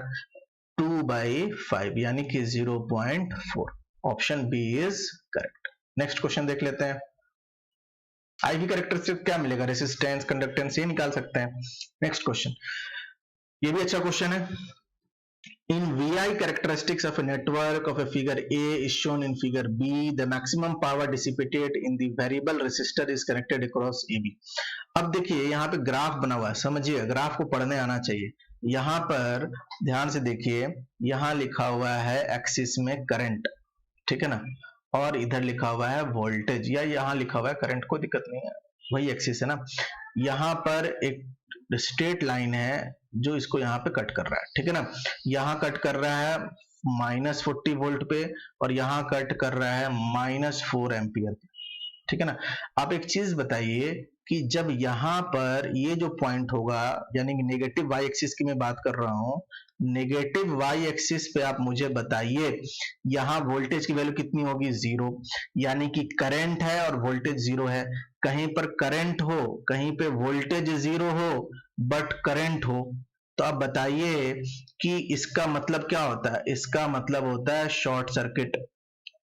Speaker 1: 2/5 यानी कि 0.4। Option B is correct. Next question देख लेते हैं। IV कैरेक्टरिस्टिक क्या मिलेगा? रेसिस्टेंस, कंडक्टेंस, ये निकाल सकते हैं। नेक्स्ट क्वेश्चन, ये भी अच्छा क्वेश्चन है। In VI characteristics of a network of a figure A is shown in figure B, the maximum power dissipated in the variable resistor is connected across AB। अब देखिए यहाँ पे ग्राफ बना हुआ है, समझिए, ग्राफ को पढ़ने आना चाहिए। यहाँ पर ध्यान से देखिए, यहाँ लिखा हुआ है एक्सिस में करंट, ठीक है ना, और इधर लिखा हुआ है वोल्टेज, या यहाँ लिखा हुआ है करंट, कोई दिक्कत नहीं है, वही एक्सिस है ना। यहाँ पर एक स्ट्रेट लाइन है जो इसको यहाँ पे कट कर रहा है, ठीक है ना। यहाँ कट कर रहा है -40 वोल्ट पे और यहाँ कट कर रहा है -4 एम्पियर, ठीक है ना। आप एक चीज बताइए कि जब यहाँ पर ये जो पॉइंट होगा, यानी कि नेगेटिव वाई एक्सिस की मैं बात कर रहा हूँ, नेगेटिव वाई एक्सिस पे आप मुझे बताइए यहाँ वोल्टेज की वैल्यू कितनी होगी? 0, यानी कि करंट है और वोल्टेज 0 है। कहीं पर करंट हो, कहीं पे वोल्टेज 0 हो बट करंट हो, तो आप बताइए कि इसका मतलब क्या होता है? इसका मतलब होता है शॉर्ट सर्किट।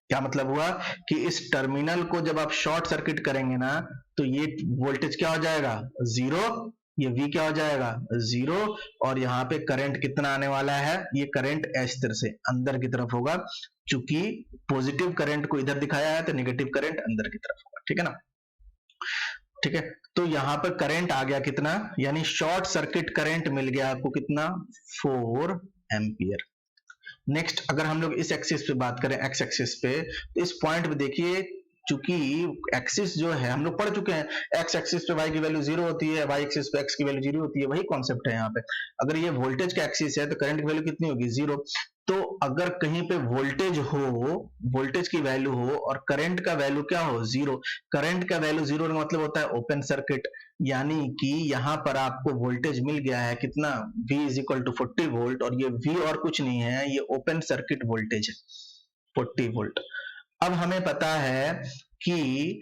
Speaker 1: क्या मतलब हुआ कि इस टर्मिनल को जब आप शॉर्ट सर्किट करेंगे ना, तो ये वोल्टेज क्या हो जाएगा? 0, ये V क्या हो जाएगा? 0, और यहाँ पे करंट कितना आने वाला है? ये करंट इस तरह से अंदर की तरफ होगा, चूंकि पॉजिटिव करंट को इधर दिखाया है तो नेगेटिव करंट अंदर की तरफ होगा, ठीक है ना। ठीक है, तो यहाँ पर करंट आ गया कितना, यानी शॉर्ट सर्किट करंट मिल गया आपको कितना? 4 एम्पियर। नेक्स्ट, अगर हम लोग इस एक्सिस पे बात करें, एक्स एक्सिस पे, तो इस पॉइंट पे देखिए, चूंकि एक्सिस जो है हम लोग पढ़ चुके हैं, एक्स एक्सिस पे वाई की वैल्यू 0 होती है, वाई एक्सिस पे एक्स की वैल्यू 0 होती है, वही कॉन्सेप्ट है यहाँ पे। अगर ये वोल्टेज का एक्सिस है तो करंट की वैल्यू कितनी होगी? 0। तो अगर कहीं पे वोल्टेज हो, वोल्टेज की वैल्यू हो और करंट का वैल्यू क्या हो? 0। करंट का वैल्यू 0 का मतलब होता है ओपन सर्किट, यानी कि यहाँ पर आपको वोल्टेज मिल गया है कितना? V is equal to 40 volt, और ये V और कुछ नहीं है, ये ओपन सर्किट वोल्टेज है 40 वोल्ट। अब हमें पता है कि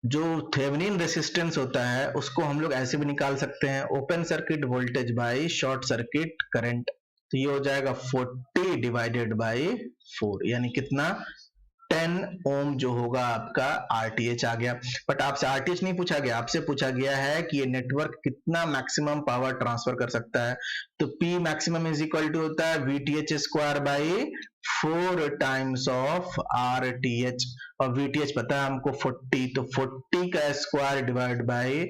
Speaker 1: जो थेवेनिन रेसिस्टेंस होता है उसको हम लोग ऐसे भी निकाल सकते हैं, open circuit voltage by short circuit current. तो ये हो जाएगा 40 डिवाइडेड बाई 4, यानी कितना? 10 ओम जो होगा आपका RTH आ गया। बट आपसे RTH नहीं पूछा गया, आपसे पूछा गया है कि ये नेटवर्क कितना मैक्सिमम पावर ट्रांसफर कर सकता है। तो P maximum is equal to होता है VTH square by 4 times of RTH, और VTH पता है हमको 40, तो 40 का स्क्वायर डिवाइड बाई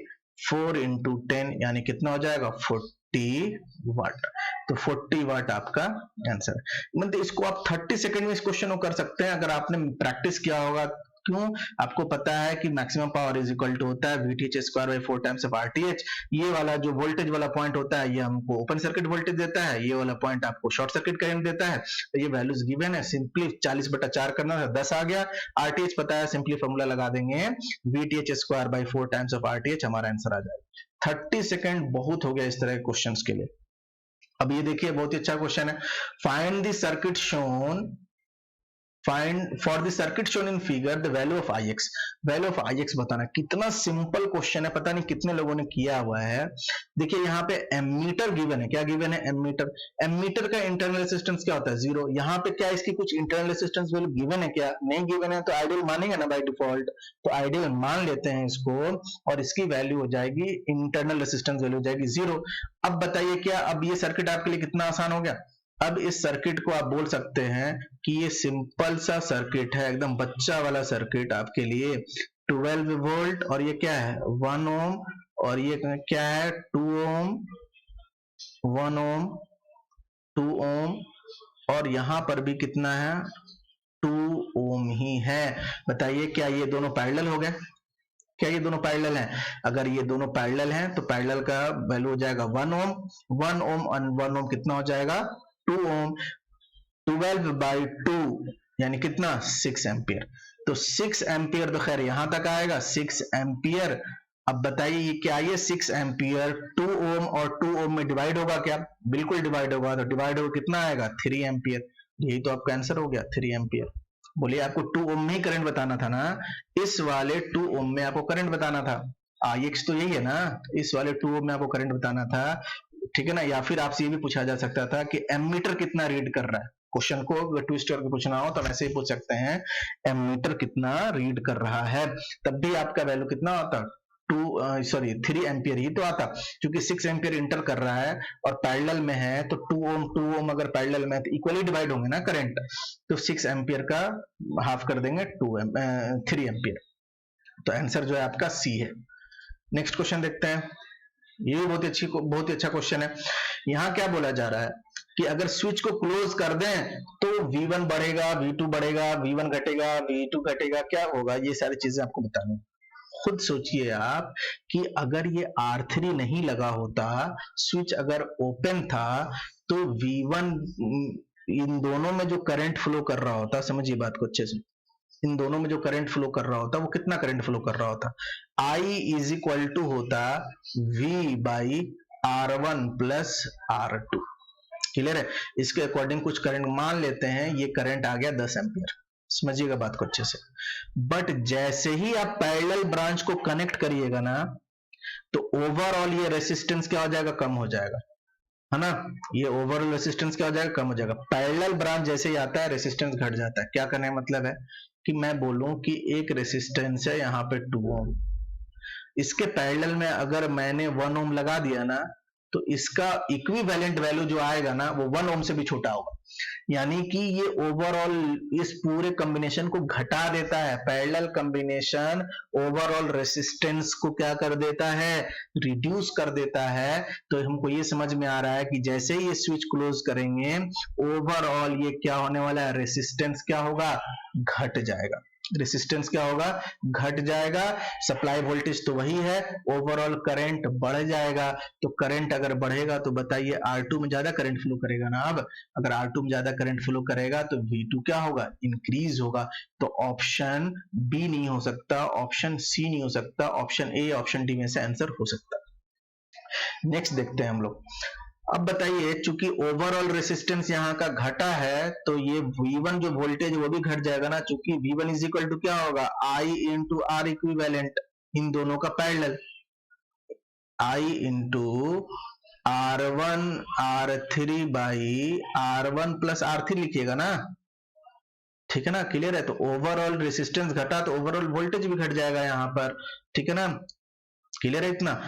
Speaker 1: 4 इंटू 10, यानी कितना हो जाएगा? 40 वाट। तो 40 वाट आपका आंसर। मतलब इसको आप 30 सेकंड में इस क्वेश्चन को कर सकते हैं अगर आपने प्रैक्टिस किया होगा। क्यों? आपको पता है कि maximum power is equal to होता है VTH square by 4 times of RTH। ये वाला जो वोल्टेज वाला पॉइंट होता है ये हमको ओपन सर्किट वोल्टेज देता है, ये वाला पॉइंट आपको शॉर्ट सर्किट करंट देता है। तो ये वैल्यूज गिवन है, सिंपली 40/4 करना है, 10 आ गया। RTH पता है, सिंपली फॉर्मूला लगा देंगे, VTH square by 4 times of RTH, हमारा आंसर आ जाएगा। 30 सेकंड बहुत हो गया इस तरह के क्वेश्चंस के लिए। अब ये देखिए बहुत ही अच्छा क्वेश्चन है, find the circuit shown find for the circuit shown in figure the value of I x. Value of I x बताना। कितना सिंपल क्वेश्चन है, पता नहीं कितने लोगों ने किया हुआ है। देखिए यहाँ पे एमीटर गिवन है। क्या गिवन है? एमीटर। एमीटर का इंटरनल रेजिस्टेंस क्या होता है? 0। यहाँ पे क्या इसकी कुछ इंटरनल रेजिस्टेंस वैल्यू गिवन है? क्या नहीं गिवन है तो आइडियल मानेंगे ना बाय डिफॉल्ट। तो आइडियल मान लेते हैं इसको और इसकी वैल्यू हो जाएगी, इंटरनल रेजिस्टेंस वैल्यू हो जाएगी 0। अब बताइए क्या अब ये सर्किट आपके लिए कितना आसान हो गया? अब इस सर्किट को आप बोल सकते हैं कि ये सिंपल सा सर्किट है, एकदम बच्चा वाला सर्किट आपके लिए। 12 वोल्ट और ये क्या है? 1 ओम, और ये क्या है? 2 ओम, 1 ओम, 2 ओम, और यहां पर भी कितना है? 2 ओम ही है। बताइए क्या ये दोनों पैरेलल हो गए? क्या ये दोनों पैरेलल हैं? अगर ये दोनों पैरेलल हैं तो पैरेलल का वैल्यू हो जाएगा 1 ओम। 1 ओम और 1 ओम कितना हो जाएगा? 2 ओम। 12 बाई 2 यानी कितना? 6 एम्पियर। तो 6 एम्पियर तो खैर यहां तक आएगा, 6 एम्पियर। अब बताइए ये क्या? ये 6 एम्पियर 2 ओम और 2 ओम में डिवाइड होगा क्या? बिल्कुल डिवाइड होगा। तो डिवाइड होगा कितना आएगा? 3 एम्पियर। यही तो आपका आंसर हो गया, 3 एम्पियर। बोलिए आपको 2 ओम में ही करंट बताना था ना, इस वाले 2 ओम में आपको करंट बताना था। Ix तो यही है ना, इस वाले 2 ओम में आपको करंट बताना था, ठीक है ना। या फिर आपसे ये भी पूछा जा सकता था कि एमीटर कितना रीड कर रहा है। क्वेश्चन को अगर ट्विस्ट करके पूछना हो तो वैसे ही पूछ सकते हैं, एमीटर कितना रीड कर रहा है, तब भी आपका वैल्यू कितना आता? 3 एम्पियर ही तो आता, क्योंकि 6 एम्पियर इंटर कर रहा है और पैरेलल में है तो 2 ओम अगर पैरेलल में है तो इक्वली डिवाइड होंगे ना करंट। तो 6 एम्पियर का हाफ कर देंगे 3 एम्पियर। तो आंसर जो है आपका सी है। नेक्स्ट क्वेश्चन देखते हैं। ये बहुत ही अच्छा क्वेश्चन है। यहाँ क्या बोला जा रहा है कि अगर स्विच को क्लोज कर दें तो V1 बढ़ेगा, V2 बढ़ेगा, V1 घटेगा, V2 घटेगा, क्या होगा? ये सारी चीजें आपको बतानी। खुद सोचिए आप कि अगर ये R3 नहीं लगा होता, स्विच अगर ओपन था, तो V1 इन दोनों में जो करंट फ्लो कर रहा होता, समझिए बात को अच्छे से, इन दोनों में जो करंट फ्लो कर रहा होता वो कितना करंट फ्लो कर रहा होता? I इज इक्वल टू होता V by R1 plus R2। Clear है? इसके अकॉर्डिंग कुछ करंट मान लेते हैं, ये करंट आ गया 10 एम्पियर। समझिएगा बात को अच्छे से। बट जैसे ही आप पैरेलल ब्रांच को कनेक्ट करिएगा ना, तो ओवरऑल ये रेसिस्टेंस क्या हो जाएगा? कम हो जाएगा, है ना। ये ओवरऑल रेसिस्टेंस क्या हो जाएगा? कम हो जाएगा। पैरेलल ब्रांच जैसे ही आता है रेसिस्टेंस घट जाता है। क्या करने का मतलब है कि मैं बोलूं कि एक रेसिस्टेंस है यहाँ पे 2 ओम, इसके पैरेलल में अगर मैंने 1 ओम लगा दिया ना, तो इसका इक्विवेलेंट वैल्यू जो आएगा ना वो 1 ओम से भी छोटा होगा। यानी कि ये ओवरऑल इस पूरे कॉम्बिनेशन को घटा देता है। पैरेलल कॉम्बिनेशन ओवरऑल रेसिस्टेंस को क्या कर देता है? रिड्यूस कर देता है। तो हमको ये समझ में आ रहा है कि जैसे ही ये स्विच क्लोज करेंगे, ओवरऑल ये क्या होने वाला है? रेसिस्टेंस क्या होगा? घट जाएगा। रेसिस्टेंस क्या होगा? घट जाएगा। सप्लाई वोल्टेज तो वही है, ओवरऑल करंट बढ़ जाएगा। तो करंट अगर बढ़ेगा तो बताइए R2 में ज्यादा करंट फ्लो करेगा ना। अब अगर R2 में ज्यादा करंट फ्लो करेगा तो V2 क्या होगा? इंक्रीज होगा। तो ऑप्शन बी नहीं हो सकता, ऑप्शन सी नहीं हो सकता, ऑप्शन ए, ऑप्शन डी में से आंसर हो सकता है। नेक्स्ट देखते हैं हम लोग। अब बताइए, चूंकि ओवरऑल रेसिस्टेंस यहाँ का घटा है तो ये V1 जो वोल्टेज वो भी घट जाएगा ना, चूंकि V1 इज इक्वल टू क्या होगा? I इंटू आर इक्विवेलेंट, इन दोनों का parallel, I into R1 R3 by R1 plus R3 लिखिएगा ना, ठीक है ना। क्लियर है? तो ओवरऑल रेसिस्टेंस घटा तो ओवरऑल वोल्टेज भी घट जाएगा यहाँ पर, ठीक है ना। क्लियर है? इतना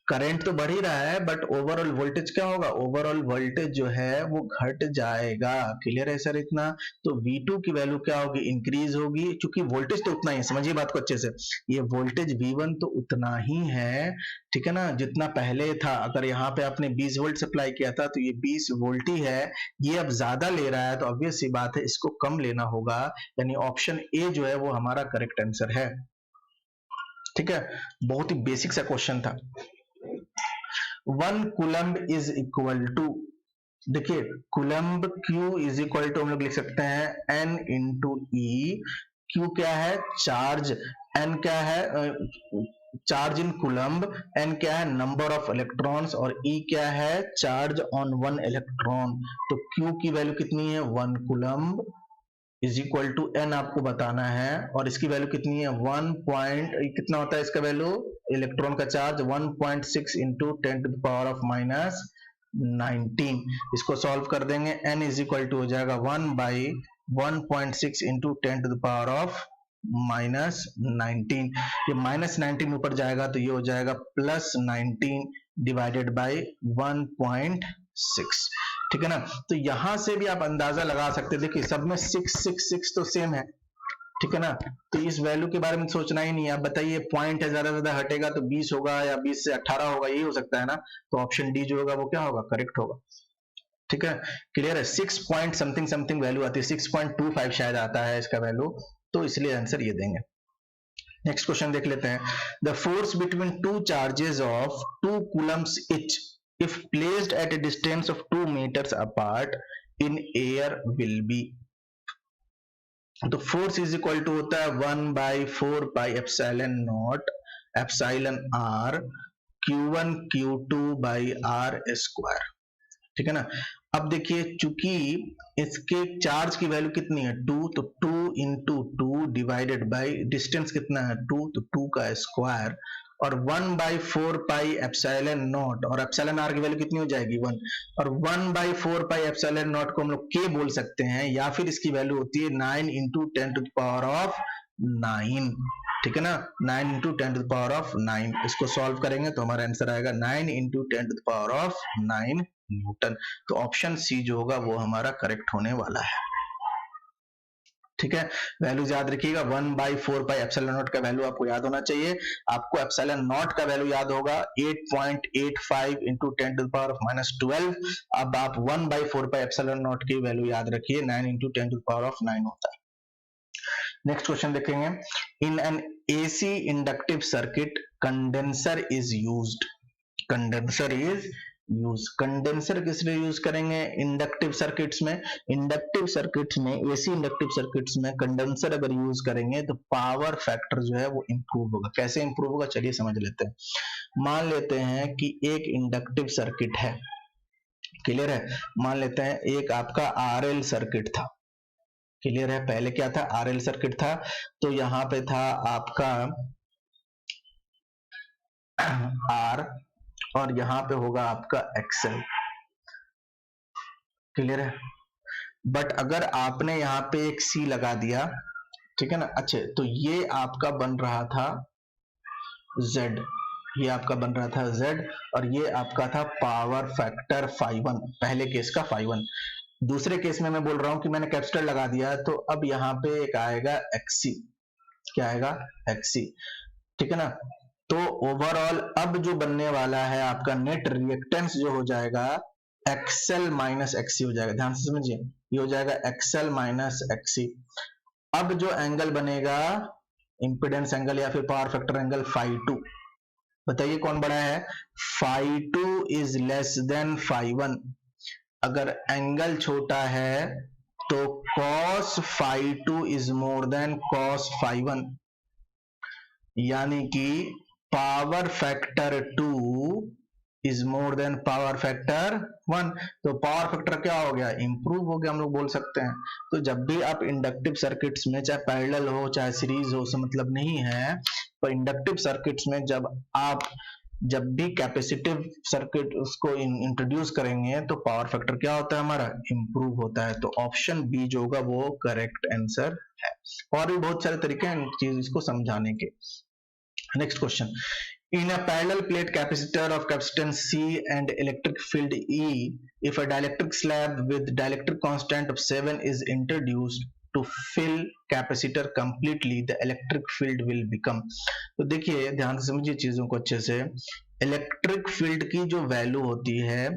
Speaker 1: करंट तो बढ़ ही रहा है बट ओवरऑल वोल्टेज क्या होगा? ओवरऑल वोल्टेज जो है वो घट जाएगा। क्लियर है सर? इतना तो V2 की वैल्यू क्या होगी? इंक्रीज होगी, क्योंकि वोल्टेज तो उतना ही है। समझिए बात को अच्छे से, ये वोल्टेज V1 तो उतना ही है, ठीक है ना, जितना पहले था। अगर यहाँ पे आपने 20 वोल्ट सप्लाई किया था तो ये 20 वोल्ट ही है। ये अब ज्यादा ले रहा है तो ऑब्वियस सी बात है इसको कम लेना होगा। यानी ऑप्शन ए जो है वो हमारा करेक्ट आंसर है। ठीक है, बहुत ही बेसिक सा क्वेश्चन था। 1 कूलम्ब इज इक्वल टू, देखिए coulomb Q is equal to हम लोग लिख सकते हैं N इंटू ई। Q क्या है? चार्ज। N क्या है? Charge in coulomb. N क्या है? Number of electrons. और E क्या है? Charge on 1 electron. तो Q की वैल्यू कितनी है? 1 coulomb is equal to n आपको बताना है, और इसकी वैल्यू कितनी है 1 पॉइंट, कितना होता है इसका वैल्यू, इलेक्ट्रॉन का charge 1.6 into 10 to the power of minus 19। इसको सॉल्व कर देंगे, n इज इक्वल टू हो जाएगा 1 by 1.6 into 10 to the power of minus 19। ये माइनस 19 ऊपर जाएगा तो ये हो जाएगा प्लस 19 डिवाइडेड बाई 1.6। ठीक है ना। तो यहां से भी आप अंदाजा लगा सकते हैं, देखिए सब में 6 तो सेम है। ठीक है ना, तो इस वैल्यू के बारे में सोचना ही नहीं है। आप बताइए पॉइंट है, ज्यादा से ज्यादा हटेगा तो 20 होगा या 20 से 18 होगा, यही हो सकता है ना। तो ऑप्शन डी जो होगा वो क्या होगा, करेक्ट होगा। ठीक है, क्लियर है। 6 पॉइंट समथिंग समथिंग वैल्यू आती है, 6.25 शायद आता है इसका वैल्यू, तो इसलिए आंसर ये देंगे। नेक्स्ट क्वेश्चन देख लेते हैं। The force between two charges of 2 coulombs each if placed at a distance of 2 meters apart in air will be। तो फोर्स इज इक्वल टू होता है 1/4 pi epsilon not epsilon r q1 q2 by r square. ठीक है ना। अब देखिए चूंकि इसके चार्ज की वैल्यू कितनी है 2, तो 2 इंटू 2 डिवाइडेड बाई डिस्टेंस कितना है 2, तो 2 का स्क्वायर, और 1/4 पाई एप्सिलॉन नॉट, और एप्सिलॉन आर की वैल्यू कितनी हो जाएगी 1, और 1/4 पाई एप्सिलॉन नॉट को हम लोग के बोल सकते हैं, या फिर इसकी वैल्यू होती है 9 into 10 to the power of 9। ठीक है ना, 9 into 10 to the power of 9। इसको सॉल्व करेंगे तो हमारा आंसर आएगा 9 into 10 to the power of 9 newton. तो ऑप्शन सी जो होगा वो हमारा करेक्ट होने वाला है। ठीक है, वैल्यूज याद रखिएगा, 1/4 पाई एप्सिलॉन नॉट का वैल्यू आपको याद होना चाहिए। आपको एप्सिलॉन नॉट का वैल्यू याद होगा 8.85 into 10 to the power of minus 12। अब आप 1/4 पाई एप्सिलॉन नॉट की वैल्यू याद रखिए, 9 into 10 to the power of 9 होता है। नेक्स्ट क्वेश्चन देखेंगे। In an AC inductive circuit condenser is used. Condenser is use, condenser किस लिए यूज करेंगे इंडक्टिव सर्किट्स में। इंडक्टिव सर्किट्स में, एसी इंडक्टिव सर्किट्स में कंडेंसर अगर यूज करेंगे तो पावर फैक्टर जो है वो इंप्रूव होगा। कैसे इंप्रूव होगा चलिए समझ लेते हैं। मान लेते हैं कि एक इंडक्टिव सर्किट है, क्लियर है। मान लेते हैं एक आपका आरएल सर्किट था, क्लियर है। पहले क्या था, आरएल सर्किट था, तो यहां पे था आपका आर, और यहां पे होगा आपका एक्सेल, क्लियर है। बट अगर आपने यहाँ पे एक सी लगा दिया, ठीक है ना। अच्छा, तो ये आपका बन रहा था Z, ये आपका बन रहा था Z, और ये आपका था पावर फैक्टर φ1, पहले केस का φ1। दूसरे केस में मैं बोल रहा हूं कि मैंने कैपेसिटर लगा दिया, तो अब यहाँ पे एक आएगा XC, क्या आएगा XC, ठीक है ना। तो ओवरऑल अब जो बनने वाला है आपका नेट रिएक्टेंस जो हो जाएगा XL माइनस XC हो जाएगा। ध्यान से समझिए, ये हो जाएगा XL माइनस XC। अब जो एंगल बनेगा इंपिडेंस एंगल या फिर पावर फैक्टर एंगल φ2, बताइए कौन बड़ा है, φ2 इज लेस देन φ1। अगर एंगल छोटा है तो cos φ2 is more than cos φ1, यानी कि power factor 2 is more than power factor 1। तो पावर फैक्टर क्या हो गया, इंप्रूव हो गया, हम लोग बोल सकते हैं। तो जब भी आप इंडक्टिव सर्किट्स में, चाहे पैरेलल हो चाहे सीरीज हो, उससे मतलब नहीं है, तो इंडक्टिव सर्किट्स में जब भी कैपेसिटिव सर्किट उसको इंट्रोड्यूस करेंगे तो पावर फैक्टर क्या होता है हमारा, इंप्रूव होता है। तो ऑप्शन बी जो होगा वो करेक्ट आंसर है। और भी बहुत सारे तरीके हैं चीज इसको समझाने के। Next question. In a parallel plate capacitor of capacitance C and electric field E, if a dielectric slab with dielectric constant of 7 is introduced to fill capacitor completely, the electric field will become। तो देखिए ध्यान से समझिए चीजों को अच्छे से। Electric field की जो वैल्यू होती है,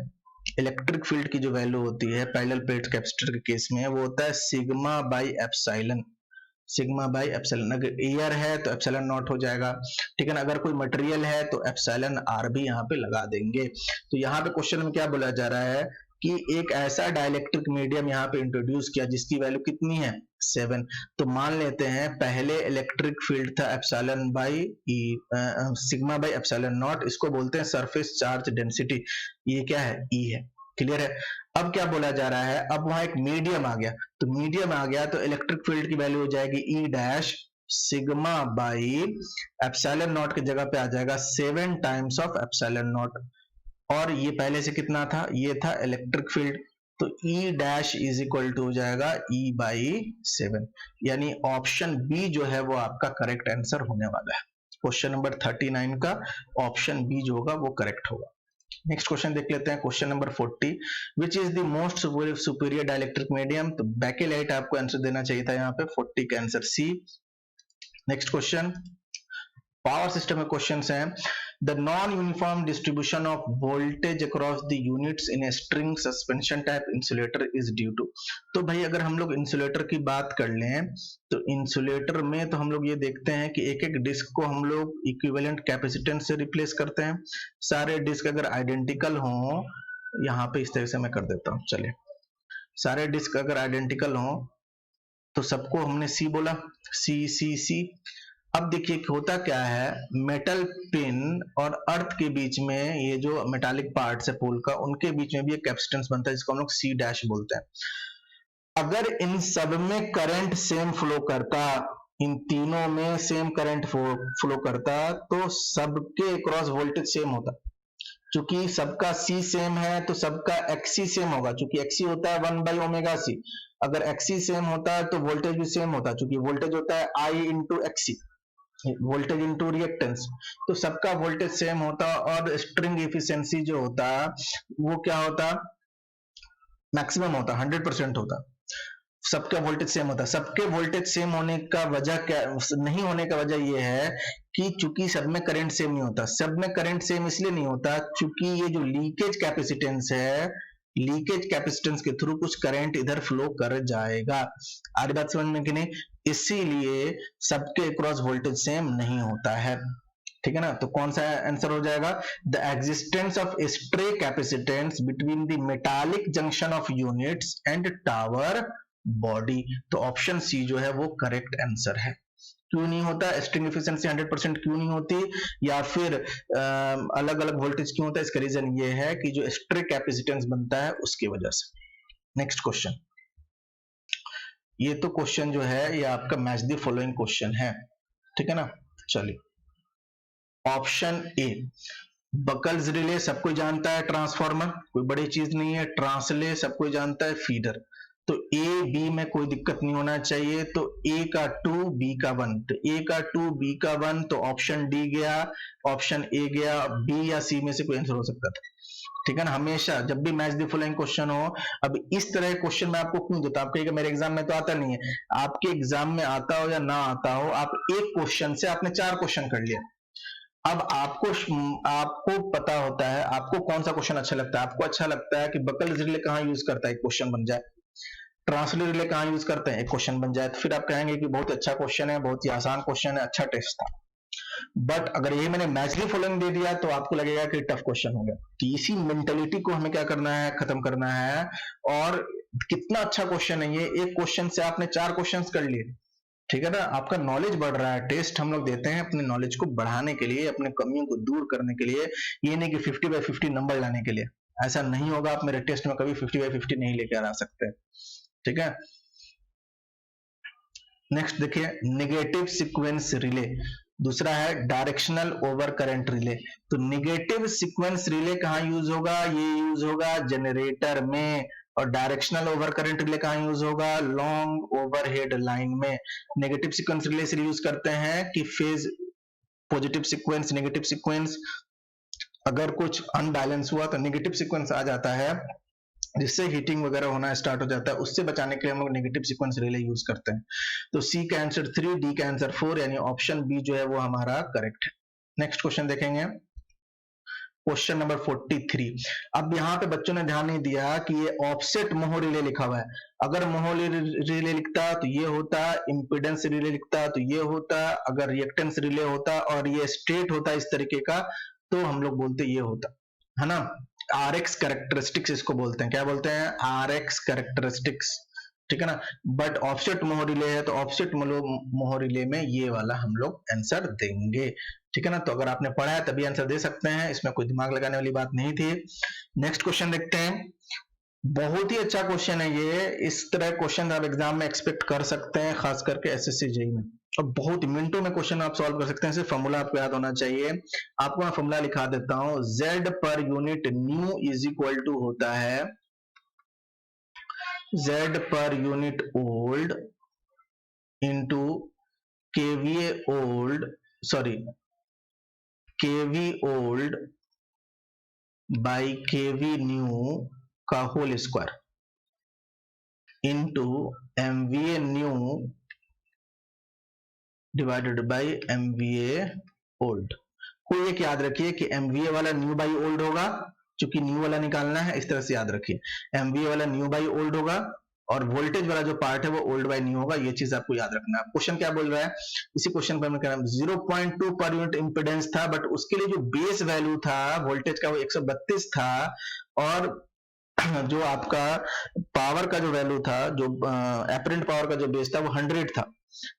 Speaker 1: इलेक्ट्रिक फील्ड की जो वैल्यू होती है पैरेलल प्लेट कैपेसिटर के केस में, वो होता है sigma by epsilon, sigma by epsilon. अगर एयर है तो एप्सिलॉन नॉट हो जाएगा, ठीक है ना। अगर कोई मटेरियल है तो एप्सिलॉन आर भी यहाँ पे लगा देंगे। तो यहाँ पे क्वेश्चन में क्या बोला जा रहा है कि एक ऐसा डाइलेक्ट्रिक मीडियम यहाँ पे इंट्रोड्यूस किया जिसकी वैल्यू कितनी है 7। तो मान लेते हैं पहले इलेक्ट्रिक फील्ड था epsilon by sigma by epsilon not, इसको बोलते हैं सरफेस चार्ज डेंसिटी, ये क्या है E है, क्लियर है? अब क्या बोला जा रहा है, अब वहां एक मीडियम आ गया, तो मीडियम आ गया तो इलेक्ट्रिक फील्ड की वैल्यू हो जाएगी ई dash sigma by epsilon naught की जगह पे आ जाएगा 7 टाइम्स ऑफ एप्सिलॉन नॉट, और ये पहले से कितना था, ये था इलेक्ट्रिक फील्ड, तो E dash is equal to हो जाएगा ई बाई 7, यानी ऑप्शन बी जो है वो आपका करेक्ट आंसर होने वाला है। क्वेश्चन नंबर 39 का ऑप्शन बी जो होगा वो करेक्ट होगा। नेक्स्ट क्वेश्चन देख लेते हैं, question number 40, which is the most superior dielectric medium, तो बैकेलाइट आपको आंसर देना चाहिए था यहाँ पे, 40 का answer C. Next question power system में क्वेश्चंस हैं, the non uniform distribution of voltage across the units in a string suspension type insulator is due to. तो भाई अगर हम लोग इंसुलेटर की बात कर लें तो इंसुलेटर में तो हम लोग ये देखते हैं कि एक एक डिस्क को हम लोग इक्विवेलेंट कैपेसिटेंस से रिप्लेस करते हैं। सारे डिस्क अगर आइडेंटिकल हों, यहाँ पे इस तरह से मैं कर देता हूँ, चलिए, सारे डिस्क अगर आइडेंटिकल हों तो सबको हमने सी बोला, सी सी सी। अब देखिए होता क्या है, मेटल पिन और अर्थ के बीच में ये जो मेटालिक पार्ट्स है पोल का, उनके बीच में भी एक कैपेसिटेंस बनता है जिसको हम लोग सी डैश बोलते हैं। अगर इन सब में करंट सेम फ्लो करता, इन तीनों में सेम करंट फ्लो करता तो सबके क्रॉस वोल्टेज सेम होता। चूंकि सबका सी सेम है तो सबका एक्सी सेम होगा, चूंकि एक्सी होता है 1 बाई ओमेगा सी। अगर एक्सी सेम होता है तो वोल्टेज भी सेम होता, चूंकि वोल्टेज होता है I into XC, voltage into reactance, तो सबका वोल्टेज सेम होता और स्ट्रिंग एफिशिएंसी जो होता वो क्या होता, मैक्सिमम होता, 100% होता। सबका वोल्टेज सेम होता। सबके वोल्टेज सेम होने का वजह क्या, नहीं होने का वजह यह है कि चूंकि सब में करंट सेम नहीं होता। सब में करंट सेम इसलिए नहीं होता चूंकि ये जो लीकेज कैपेसिटेंस है, लीकेज कैपेसिटेंस के थ्रू कुछ करंट इधर फ्लो कर जाएगा। आज बात समझ में कि नहीं, इसीलिए सबके क्रॉस वोल्टेज सेम नहीं होता है, ठीक है ना। तो कौन सा आंसर हो जाएगा, the existence of stray capacitance between the metallic junction of units and tower body. तो ऑप्शन सी जो है वो करेक्ट आंसर है। क्यों नहीं होता, स्ट्रिंग एफिशिएंसी 100% क्यों नहीं होती, या फिर अलग अलग वोल्टेज क्यों होता है, इसका रीजन ये है कि जो स्ट्रे कैपेसिटेंस बनता है उसकी वजह से। नेक्स्ट क्वेश्चन, ये तो क्वेश्चन जो है ये आपका मैच द फॉलोइंग क्वेश्चन है, ठीक है ना। चलिए ऑप्शन ए, बकल्स रिले सब कोई जानता है, ट्रांसफार्मर कोई बड़ी चीज नहीं है, ट्रांसले सब कोई जानता है, फीडर। तो ए बी में कोई दिक्कत नहीं होना चाहिए, तो ए का 2 बी का 1, तो ए का 2 बी का 1, तो ऑप्शन डी गया, ऑप्शन ए गया, बी या सी में से कोई आंसर हो सकता था, ठीक है ना। हमेशा जब भी मैच द फॉलोइंग क्वेश्चन हो, अब इस तरह के क्वेश्चन मैं आपको क्यों देता हूं, आप कहिएगा मेरे एग्जाम में तो आता नहीं है, आपके एग्जाम में आता हो या ना आता हो, आप एक क्वेश्चन से आपने 4 क्वेश्चन कर लिया। अब आपको पता होता है आपको कौन सा क्वेश्चन अच्छा लगता है। आपको अच्छा लगता है कि बकल रिले कहां यूज करता है, एक क्वेश्चन बन जाए, ट्रांसले रिले कहां यूज करते हैं, एक क्वेश्चन बन जाए, तो फिर आप कहेंगे कि बहुत अच्छा क्वेश्चन है, बहुत ही आसान क्वेश्चन है, अच्छा टेस्ट था। बट अगर ये मैंने मैचली फॉलोइंग दे दिया तो आपको लगेगा कि टफ क्वेश्चन हो गया। तो इसी मेंटेलिटी को हमें क्या करना है, खत्म करना है। और कितना अच्छा क्वेश्चन है ये, एक क्वेश्चन से आपने 4 क्वेश्चन कर लिए, ठीक है ना। आपका नॉलेज बढ़ रहा है। टेस्ट हम लोग देते हैं अपने नॉलेज को बढ़ाने के लिए, अपने कमियों को दूर करने के लिए, ये नहीं कि 50/50 नंबर लाने के लिए। ऐसा नहीं होगा, आप मेरे टेस्ट में कभी 50/50 नहीं लेकर आ सकते, ठीक है। नेक्स्ट देखिए, नेगेटिव सीक्वेंस रिले, दूसरा है डायरेक्शनल ओवर करंट रिले। तो नेगेटिव सीक्वेंस रिले कहां यूज होगा, ये यूज होगा जनरेटर में। और डायरेक्शनल ओवर करंट रिले कहां यूज होगा, लॉन्ग ओवरहेड लाइन में। नेगेटिव सीक्वेंस रिले से यूज करते हैं कि phase positive sequence, negative sequence, अगर कुछ अनबैलेंस हुआ तो नेगेटिव सीक्वेंस आ जाता है, जिससे हीटिंग वगैरह होना स्टार्ट हो जाता है। उससे बचाने के लिए हम लोग नेगेटिव सीक्वेंस रिले यूज करते हैं। तो सी का आंसर 3, डी का आंसर 4, यानी ऑप्शन बी जो है वो हमारा करेक्ट है। नेक्स्ट क्वेश्चन देखेंगे, क्वेश्चन नंबर 43। अब यहाँ पे बच्चों ने ध्यान नहीं दिया कि ये ऑफसेट मोह रिले लिखा हुआ है। अगर मोह रिले लिखता तो ये होता, इंपिडेंस रिले लिखता तो ये होता, अगर रिएक्टेंस रिले होता और ये स्ट्रेट होता इस तरीके का तो हम लोग बोलते ये होता, है ना। RX कैरेक्टरिस्टिक्स इसको बोलते हैं, क्या बोलते हैं, RX कैरेक्टरिस्टिक्स, ठीक है ना। बट ऑफसेट मोह रिले है तो ऑफसेट मोह रिले में ये वाला हम लोग आंसर देंगे। ठीक है ना। तो अगर आपने पढ़ा है तभी आंसर दे सकते हैं, इसमें कोई दिमाग लगाने वाली बात नहीं थी। नेक्स्ट क्वेश्चन देखते हैं। बहुत ही अच्छा क्वेश्चन है ये, इस तरह क्वेश्चन आप एग्जाम में एक्सपेक्ट कर सकते हैं, खास करके एसएससी जेईई में, और बहुत मिनटों में क्वेश्चन आप सॉल्व कर सकते हैं। सिर्फ फॉर्मूला आपको याद होना चाहिए। आपको मैं फॉर्मूला लिखा देता हूं। Z per unit new is equal to होता है Z per unit old into kVA old, sorry kV old by kV new का whole square into MVA new divided by MVA old. कोई एक याद रखिए कि एमवीए वाला न्यू बाई ओल्ड होगा, क्योंकि न्यू वाला निकालना है, इस तरह से याद रखिए। एमवीए वाला न्यू बाई ओल्ड होगा और वोल्टेज वाला जो पार्ट है वो ओल्ड बाई न्यू होगा। ये चीज आपको याद रखना है। क्वेश्चन क्या बोल रहा है, इसी क्वेश्चन पर मैं कह रहा हूं 0.2 पर यूनिट इंपेडेंस था, बट उसके लिए जो बेस वैल्यू था वोल्टेज का वो 132 था, और जो आपका पावर का जो वैल्यू था, जो एपरेंट पावर का जो बेस था वो 100 था।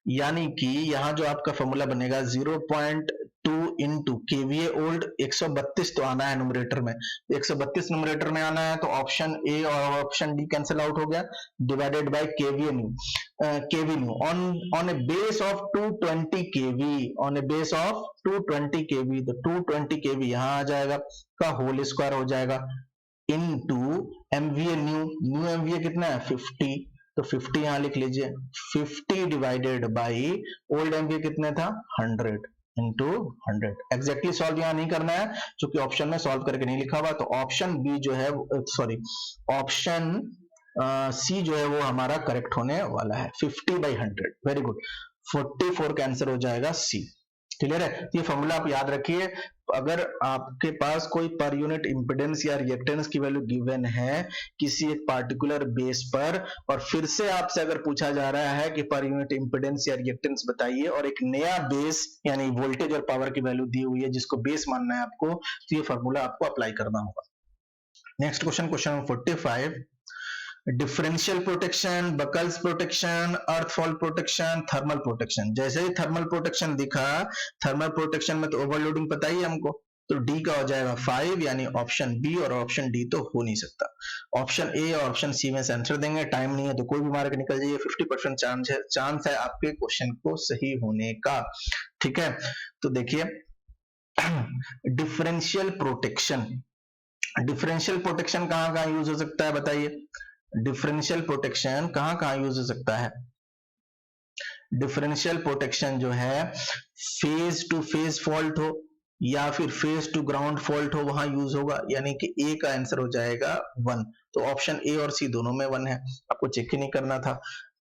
Speaker 1: यानी कि यहाँ जो आपका फॉर्मूला बनेगा 0.2 इंटू केवीए ओल्ड, 132 तो आना है न्यूमरेटर में, 132 न्यूमरेटर में आना है, तो ऑप्शन ए और ऑप्शन डी कैंसिल आउट हो गया, divided by kVA new, kV new on a base of 220 kV, on a base of 220 kV, तो 220 केवी यहाँ आ जाएगा का होल स्क्वायर हो जाएगा into MVA new, new MVA कितना है 50, तो 50 यहां लिख लीजिए, 50 डिवाइडेड बाई ओल्ड एमवीए कितने था 100 इंटू 100। एग्जैक्टली सॉल्व यहां नहीं करना है क्योंकि ऑप्शन में सॉल्व करके नहीं लिखा हुआ, तो ऑप्शन बी जो है, सॉरी ऑप्शन सी जो है वो हमारा करेक्ट होने वाला है, 50/100। वेरी गुड, 44 का आंसर हो जाएगा सी। क्लियर है। ये फॉर्मूला आप याद रखिए। अगर आपके पास कोई पर यूनिट इंपेडेंस या रिएक्टेंस की वैल्यू गिवन है किसी एक पार्टिकुलर बेस पर, और फिर से आपसे अगर पूछा जा रहा है कि पर यूनिट इंपेडेंस या रिएक्टेंस बताइए, और एक नया बेस यानी वोल्टेज और पावर की वैल्यू दी हुई है जिसको बेस मानना है आपको, तो ये फॉर्मूला आपको अप्लाई करना होगा। Next question, question number 45। Differential protection, Buchholz protection, earth fault protection, thermal protection. जैसे ही थर्मल प्रोटेक्शन दिखा, थर्मल प्रोटेक्शन में तो ओवरलोडिंग पता ही है हमको, तो डी का हो जाएगा 5, यानी ऑप्शन बी और ऑप्शन डी तो हो नहीं सकता। ऑप्शन ए और ऑप्शन सी में से आंसर देंगे, टाइम नहीं है तो कोई भी मार के निकल जाइए, 50% चांस है आपके क्वेश्चन को सही होने का। ठीक है, तो देखिए डिफरेंशियल प्रोटेक्शन, डिफरेंशियल प्रोटेक्शन कहां कहां यूज हो सकता है बताइए। डिफरेंशियल प्रोटेक्शन कहां कहां यूज हो सकता है। डिफरेंशियल प्रोटेक्शन जो है फेज टू फेज फॉल्ट हो या फिर फेज टू ग्राउंड फॉल्ट हो, वहां यूज होगा, यानी कि ए का आंसर हो जाएगा 1। तो ऑप्शन ए और सी दोनों में 1 है, आपको चेक ही नहीं करना था।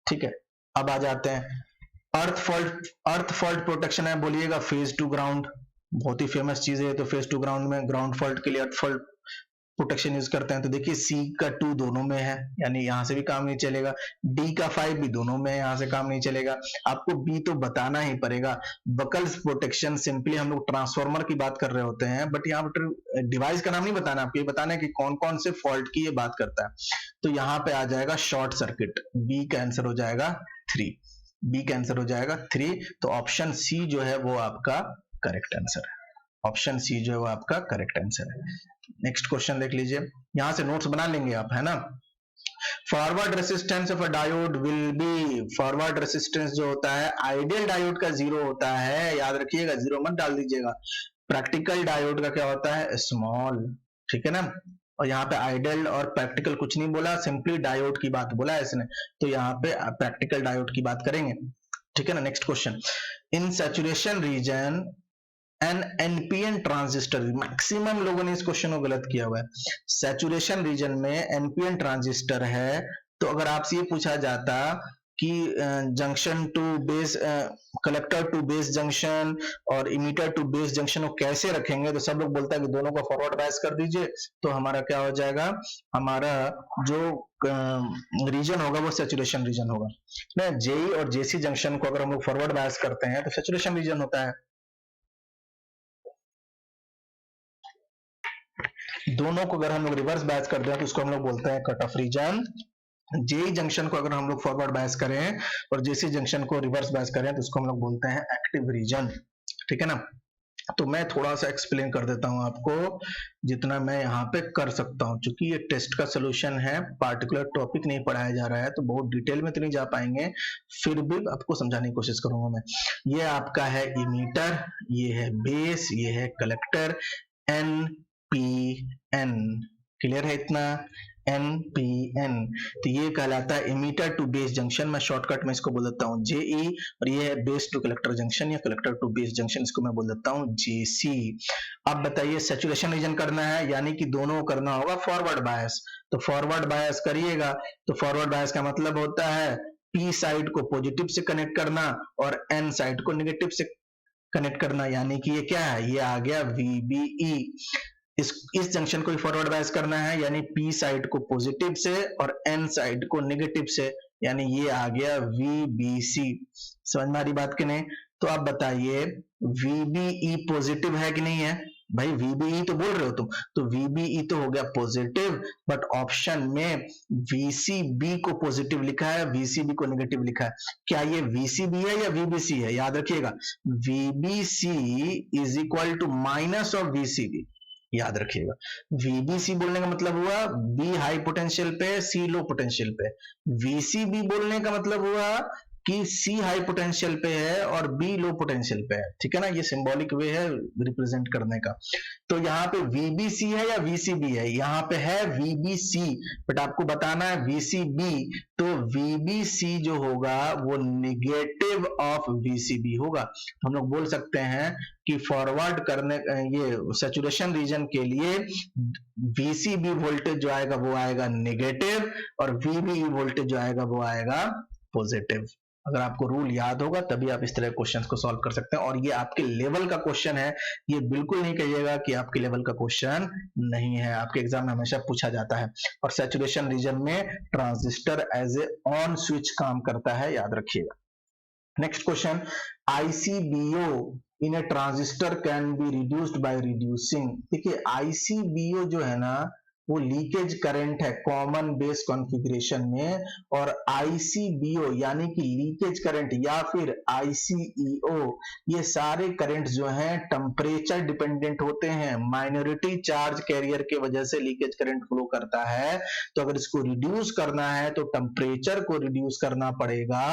Speaker 1: ठीक है, अब आ जाते हैं अर्थ फॉल्ट प्रोटेक्शन है, बोलिएगा फेज टू ग्राउंड, बहुत ही फेमस चीज है तो फेज टू ग्राउंड में ग्राउंड फॉल्ट के लिए अर्थ फॉल्ट प्रोटेक्शन यूज करते हैं। तो देखिए सी का 2 दोनों में है, यानी यहां से भी काम नहीं चलेगा, डी का 5 भी दोनों में है, यहां से काम नहीं चलेगा, आपको बी तो बताना ही पड़ेगा। बकल्स प्रोटेक्शन, सिंपली हम लोग ट्रांसफार्मर की बात कर रहे होते हैं, बट यहाँ पर डिवाइस का नाम नहीं बताना, आपको ये बताना है कि कौन कौन से फॉल्ट की ये बात करता है। तो यहाँ पे आ जाएगा शॉर्ट सर्किट, बी का आंसर हो जाएगा 3, बी का आंसर हो जाएगा 3। तो ऑप्शन सी जो है वो आपका करेक्ट आंसर है, ऑप्शन सी जो है वो आपका करेक्ट आंसर है। नेक्स्ट क्वेश्चन देख लीजिए, यहां से नोट्स बना लेंगे आप, है ना। Forward resistance of a diode will be, forward resistance जो होता है आइडियल डायोड का 0 होता है, याद रखिएगा 0 मत डाल दीजिएगा। प्रैक्टिकल डायोड का क्या होता है स्मॉल, ठीक है ना। और यहाँ पे आइडियल और प्रैक्टिकल कुछ नहीं बोला, सिंपली डायोड की बात बोला है इसने, तो यहाँ पे प्रैक्टिकल डायोड की बात करेंगे। ठीक है ना। Next question, in saturation region an NPN transistor, maximum लोगों ने इस क्वेश्चन को गलत किया हुआ है। सैचुरेशन रीजन में एनपीएन ट्रांजिस्टर है, तो अगर आपसे ये पूछा जाता कि junction to base, collector to base junction और इमीटर टू बेस जंक्शन को कैसे रखेंगे, तो सब लोग बोलता है कि दोनों को फॉरवर्ड बायस कर दीजिए, तो हमारा क्या हो जाएगा, हमारा जो रीजन होगा वो सैचुरेशन रीजन होगा ना। जेई और जेसी जंक्शन को अगर हम लोग फॉरवर्ड बायस करते हैं तो सैचुरेशन रीजन होता है। दोनों को अगर हम लोग रिवर्स बायस कर दें तो उसको हम लोग बोलते हैं cut off region. JE junction को अगर हम लोग फॉरवर्ड बायस करें और जेसी जंक्शन को रिवर्स बायस करें तो उसको हम लोग बोलते हैं एक्टिव रीजन। ठीक है ना। तो मैं थोड़ा सा एक्सप्लेन कर देता हूं आपको जितना मैं यहाँ पे कर सकता हूं, क्योंकि ये टेस्ट का सोल्यूशन है, पार्टिकुलर टॉपिक नहीं पढ़ाया जा रहा है, तो बहुत डिटेल में तो नहीं जा पाएंगे, फिर भी आपको समझाने की कोशिश करूंगा मैं। ये आपका है इमीटर, ये है बेस, ये है कलेक्टर, NPN, क्लियर है इतना, NPN। तो ये कहलाता है इमीटर टू बेस जंक्शन, मैं शॉर्टकट में इसको बोल देता हूँ JE, और ये है बेस टू कलेक्टर जंक्शन या कलेक्टर टू बेस जंक्शन, इसको मैं बोल देता हूँ JC। अब बताइए सैचुरेशन रीजन करना है, यानी कि दोनों को करना होगा फॉरवर्ड बायस, तो फॉरवर्ड बायस करिएगा, तो फॉरवर्ड बायस का मतलब होता है P साइड को पॉजिटिव से कनेक्ट करना और N साइड को नेगेटिव से कनेक्ट करना, यानी कि ये क्या है, ये आ गया VBE। इस जंक्शन को फॉरवर्ड बायस करना है, यानी P साइड को पॉजिटिव से और N साइड को नेगेटिव से, यानी ये आ गया VBC। समझ में आ रही बात कि नहीं? तो आप बताइए VBE पॉजिटिव है कि नहीं है? भाई VBE तो बोल रहे हो तुम, तो VBE तो हो गया पॉजिटिव, बट ऑप्शन में VCB को पॉजिटिव लिखा है, VCB को नेगेटिव लिखा है। क्या ये VCB है या VBC है? याद रखिएगा, VBC is equal to minus of VCB, याद रखिएगा। VBC बोलने का मतलब हुआ B हाई पोटेंशियल पे, C लो पोटेंशियल पे। VCB बोलने का मतलब हुआ कि C हाई पोटेंशियल पे है और B लो पोटेंशियल पे है, ठीक है ना, ये सिंबॉलिक वे है रिप्रेजेंट करने का। तो यहाँ पे VBC है या VCB है? यहाँ पे है VBC, बट आपको बताना है VCB, तो VBC जो होगा वो निगेटिव ऑफ VCB होगा। हम लोग बोल सकते हैं कि फॉरवर्ड करने, ये सैचुरेशन रीजन के लिए VCB वोल्टेज जो आएगा वो आएगा नेगेटिव, और VBE वोल्टेज जो आएगा वो आएगा पॉजिटिव। अगर आपको रूल याद होगा तभी आप इस तरह के क्वेश्चंस को सॉल्व कर सकते हैं, और ये आपके लेवल का क्वेश्चन है, ये बिल्कुल नहीं कहिएगा कि आपके लेवल का क्वेश्चन नहीं है, आपके एग्जाम में हमेशा पूछा जाता है। और सैचुरेशन रीजन में transistor as a on switch काम करता है, याद रखिएगा। Next question, ICBO in a transistor can be reduced by reducing. देखिए ICBO जो है ना वो लीकेज करंट है कॉमन बेस कॉन्फ़िगरेशन में, और ICBO यानी कि लीकेज करंट या फिर ICEO, ये सारे करंट जो हैं टेम्परेचर डिपेंडेंट होते हैं, माइनॉरिटी चार्ज कैरियर के वजह से लीकेज करंट फ्लो करता है। तो अगर इसको रिड्यूस करना है तो टेम्परेचर को रिड्यूस करना पड़ेगा,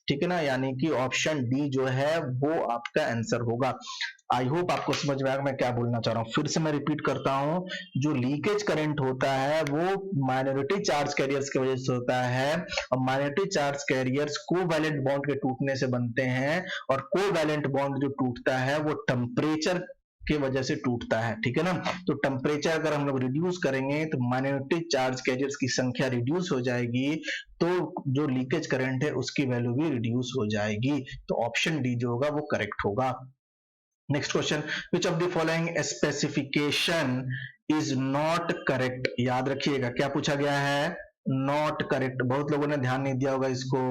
Speaker 1: ठीक है ना, यानी कि ऑप्शन डी जो है वो आपका आंसर होगा। आई होप आपको समझ में आया मैं क्या बोलना चाह रहा हूं। फिर से मैं रिपीट करता हूं, जो लीकेज करंट होता है वो माइनॉरिटी चार्ज कैरियर्स की वजह से होता है, और minority charge carriers covalent bond के टूटने से बनते हैं, और कोवैलेंट बॉन्ड जो टूटता है वो टेम्परेचर की वजह से टूटता है, ठीक है ना। तो टेम्परेचर अगर हम लोग रिड्यूस करेंगे तो माइनॉरिटी चार्ज कैरियर्स की संख्या रिड्यूस हो जाएगी, तो जो लीकेज करंट है उसकी वैल्यू भी रिड्यूस हो जाएगी। तो ऑप्शन डी जो होगा वो करेक्ट होगा। Next question, which of the following specification is not correct. याद रखिएगा क्या पूछा गया है, नॉट करेक्ट। बहुत लोगों ने ध्यान नहीं दिया होगा इसको।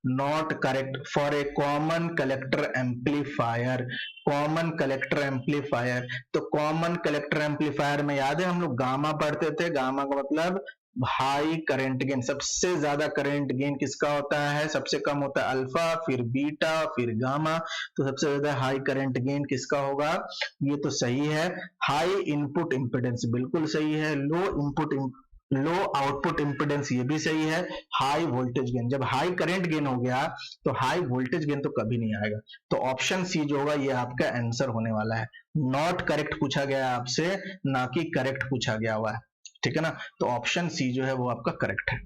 Speaker 1: Not correct for a common collector amplifier, common collector amplifier. तो कॉमन कलेक्टर एम्पलीफायर में याद है हम लोग गामा पढ़ते थे, गामा का मतलब हाई करंट गेन। सबसे ज्यादा करंट गेन किसका होता है, सबसे कम होता है अल्फा, फिर बीटा, फिर गामा। तो सबसे ज्यादा हाई करंट गेन किसका होगा, ये तो सही है। हाई इनपुट इंपेडेंस बिल्कुल सही है। लो आउटपुट इंपेडेंस ये भी सही है। हाई वोल्टेज गेन, जब हाई करंट गेन हो गया तो हाई वोल्टेज गेन तो कभी नहीं आएगा। तो ऑप्शन सी जो होगा ये आपका आंसर होने वाला है। नॉट करेक्ट पूछा गया है आपसे, ना कि करेक्ट पूछा गया हुआ है, ठीक है ना। तो ऑप्शन सी जो है वो आपका करेक्ट है।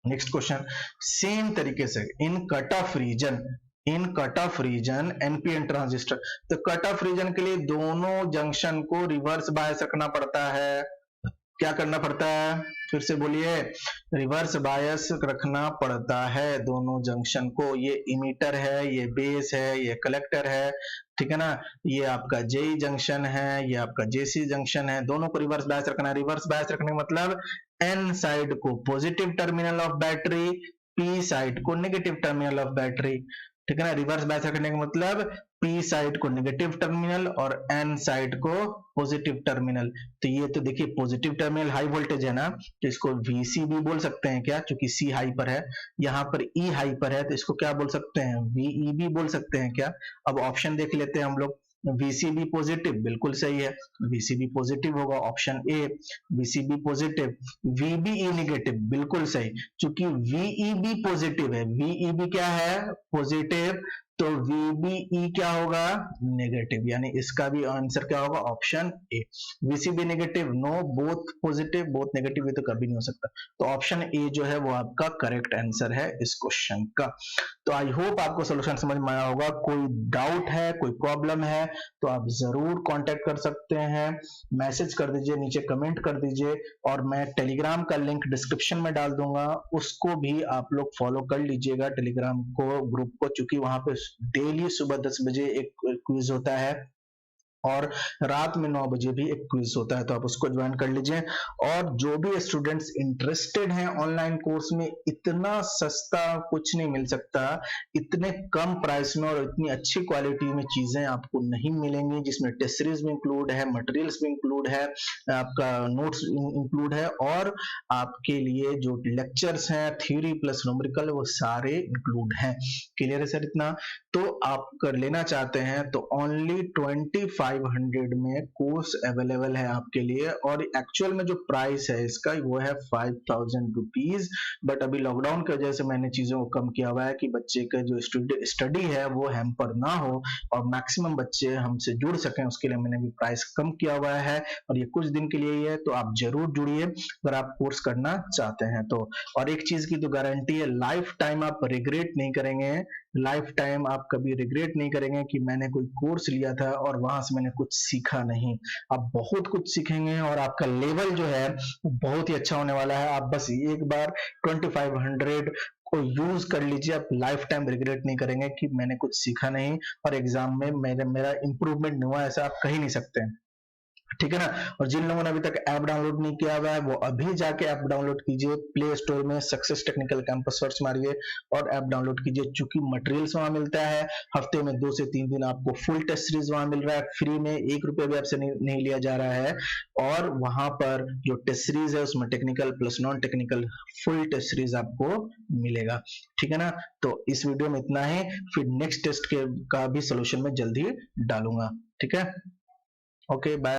Speaker 1: नेक्स्ट क्वेश्चन, सेम तरीके से in cut off region NPN transistor, तो कट ऑफ रीजन के लिए दोनों जंक्शन को रिवर्स बायस रखना पड़ता है। क्या करना पड़ता है, फिर से बोलिए, रिवर्स बायस रखना पड़ता है दोनों जंक्शन को। ये इमीटर है, ये बेस है, ये कलेक्टर है, ठीक है ना। ये आपका जेई जंक्शन है, ये आपका जेसी जंक्शन है, दोनों को रिवर्स बायस रखना है। रिवर्स बायस रखने का मतलब एन साइड को positive terminal of battery, P side को नेगेटिव टर्मिनल ऑफ बैटरी, ठीक है ना। रिवर्स बायस रखने का मतलब पी साइड को नेगेटिव टर्मिनल और एन साइड को पॉजिटिव टर्मिनल। तो ये तो देखिए पॉजिटिव टर्मिनल हाई वोल्टेज है ना, तो इसको VC भी बोल सकते हैं क्या, क्योंकि C हाई पर है, यहाँ पर E हाई पर है, तो इसको क्या बोल सकते हैं, VE भी बोल सकते हैं क्या। अब ऑप्शन देख लेते हैं हम लोग। VCB पॉजिटिव, बिल्कुल सही है, VCB पॉजिटिव होगा option A, VCB positive. VBE negative, बिल्कुल सही, क्योंकि VEB पॉजिटिव है, VEB क्या है, पॉजिटिव, तो VBE क्या होगा, नेगेटिव, यानी इसका भी आंसर क्या होगा, option A. VCB negative, no, both positive both negative, ये तो कभी नहीं हो सकता, तो ऑप्शन ए जो है वो आपका करेक्ट आंसर है इस क्वेश्चन का। तो आई होप आपको सोल्यूशन समझ में आया होगा। कोई डाउट है, कोई प्रॉब्लम है, तो आप जरूर कांटेक्ट कर सकते हैं, मैसेज कर दीजिए, नीचे कमेंट कर दीजिए, और मैं टेलीग्राम का लिंक डिस्क्रिप्शन में डाल दूंगा, उसको भी आप लोग फॉलो कर लीजिएगा, टेलीग्राम को, ग्रुप को, क्योंकि वहां पे डेली सुबह 10 बजे एक क्विज होता है और रात में 9 बजे भी एक क्विज होता है, तो आप उसको ज्वाइन कर लीजिए। और जो भी स्टूडेंट्स इंटरेस्टेड हैं ऑनलाइन कोर्स में, इतना सस्ता कुछ नहीं मिल सकता, इतने कम प्राइस में और इतनी अच्छी क्वालिटी में चीजें आपको नहीं मिलेंगी, जिसमें टेस्ट सीरीज भी इंक्लूड है, मटेरियल्स भी इंक्लूड है, आपका नोट्स इंक्लूड है, और आपके लिए जो लेक्चर्स हैं थ्योरी प्लस न्यूमेरिकल वो सारे इंक्लूड हैं। क्लियर है सर इतना? तो आप कर लेना चाहते हैं तो ओनली 2500 में कोर्स अवेलेबल है आपके लिए, और एक्चुअल में जो प्राइस है इसका वो है 5000 रुपीज, बट अभी लॉकडाउन की वजह से मैंने चीजों को कम किया हुआ है कि बच्चे का जो स्टडी है वो हैम्पर ना हो और मैक्सिमम बच्चे हमसे जुड़ सकें, उसके लिए मैंने भी प्राइस कम किया हुआ है, और ये कुछ दिन के लिए ही है, तो आप जरूर जुड़िए अगर आप कोर्स करना चाहते हैं तो। और एक चीज की तो गारंटी है, लाइफ टाइम आप रिग्रेट नहीं करेंगे, लाइफ टाइम आप कभी रिग्रेट नहीं करेंगे कि मैंने कोई कोर्स लिया था और वहां से मैंने कुछ सीखा नहीं। आप बहुत कुछ सीखेंगे और आपका लेवल जो है वो बहुत ही अच्छा होने वाला है। आप बस एक बार 2500 को यूज कर लीजिए, आप लाइफ टाइम रिग्रेट नहीं करेंगे कि मैंने कुछ सीखा नहीं और एग्जाम में मेरा इंप्रूवमेंट नहीं हुआ, ऐसा आप कह ही नहीं सकते, ठीक है ना। और जिन लोगों ने अभी तक ऐप डाउनलोड नहीं किया हुआ है वो अभी जाके ऐप डाउनलोड कीजिए, प्ले स्टोर में सक्सेस टेक्निकल कैंपस सर्च मारिए और ऐप डाउनलोड कीजिए, चूंकि मटेरियल्स वहां मिलता है, हफ्ते में 2 से 3 दिन आपको फुल टेस्ट सीरीज वहां मिल रहा है फ्री में, 1 रुपया भी आपसे नहीं लिया जा रहा है, और वहां पर जो टेस्ट सीरीज है उसमें technical plus non technical full test series आपको मिलेगा, ठीक है ना। तो इस वीडियो में इतना ही, फिर नेक्स्ट टेस्ट का भी सोल्यूशन मैं जल्दी डालूंगा, ठीक है। Okay, bye.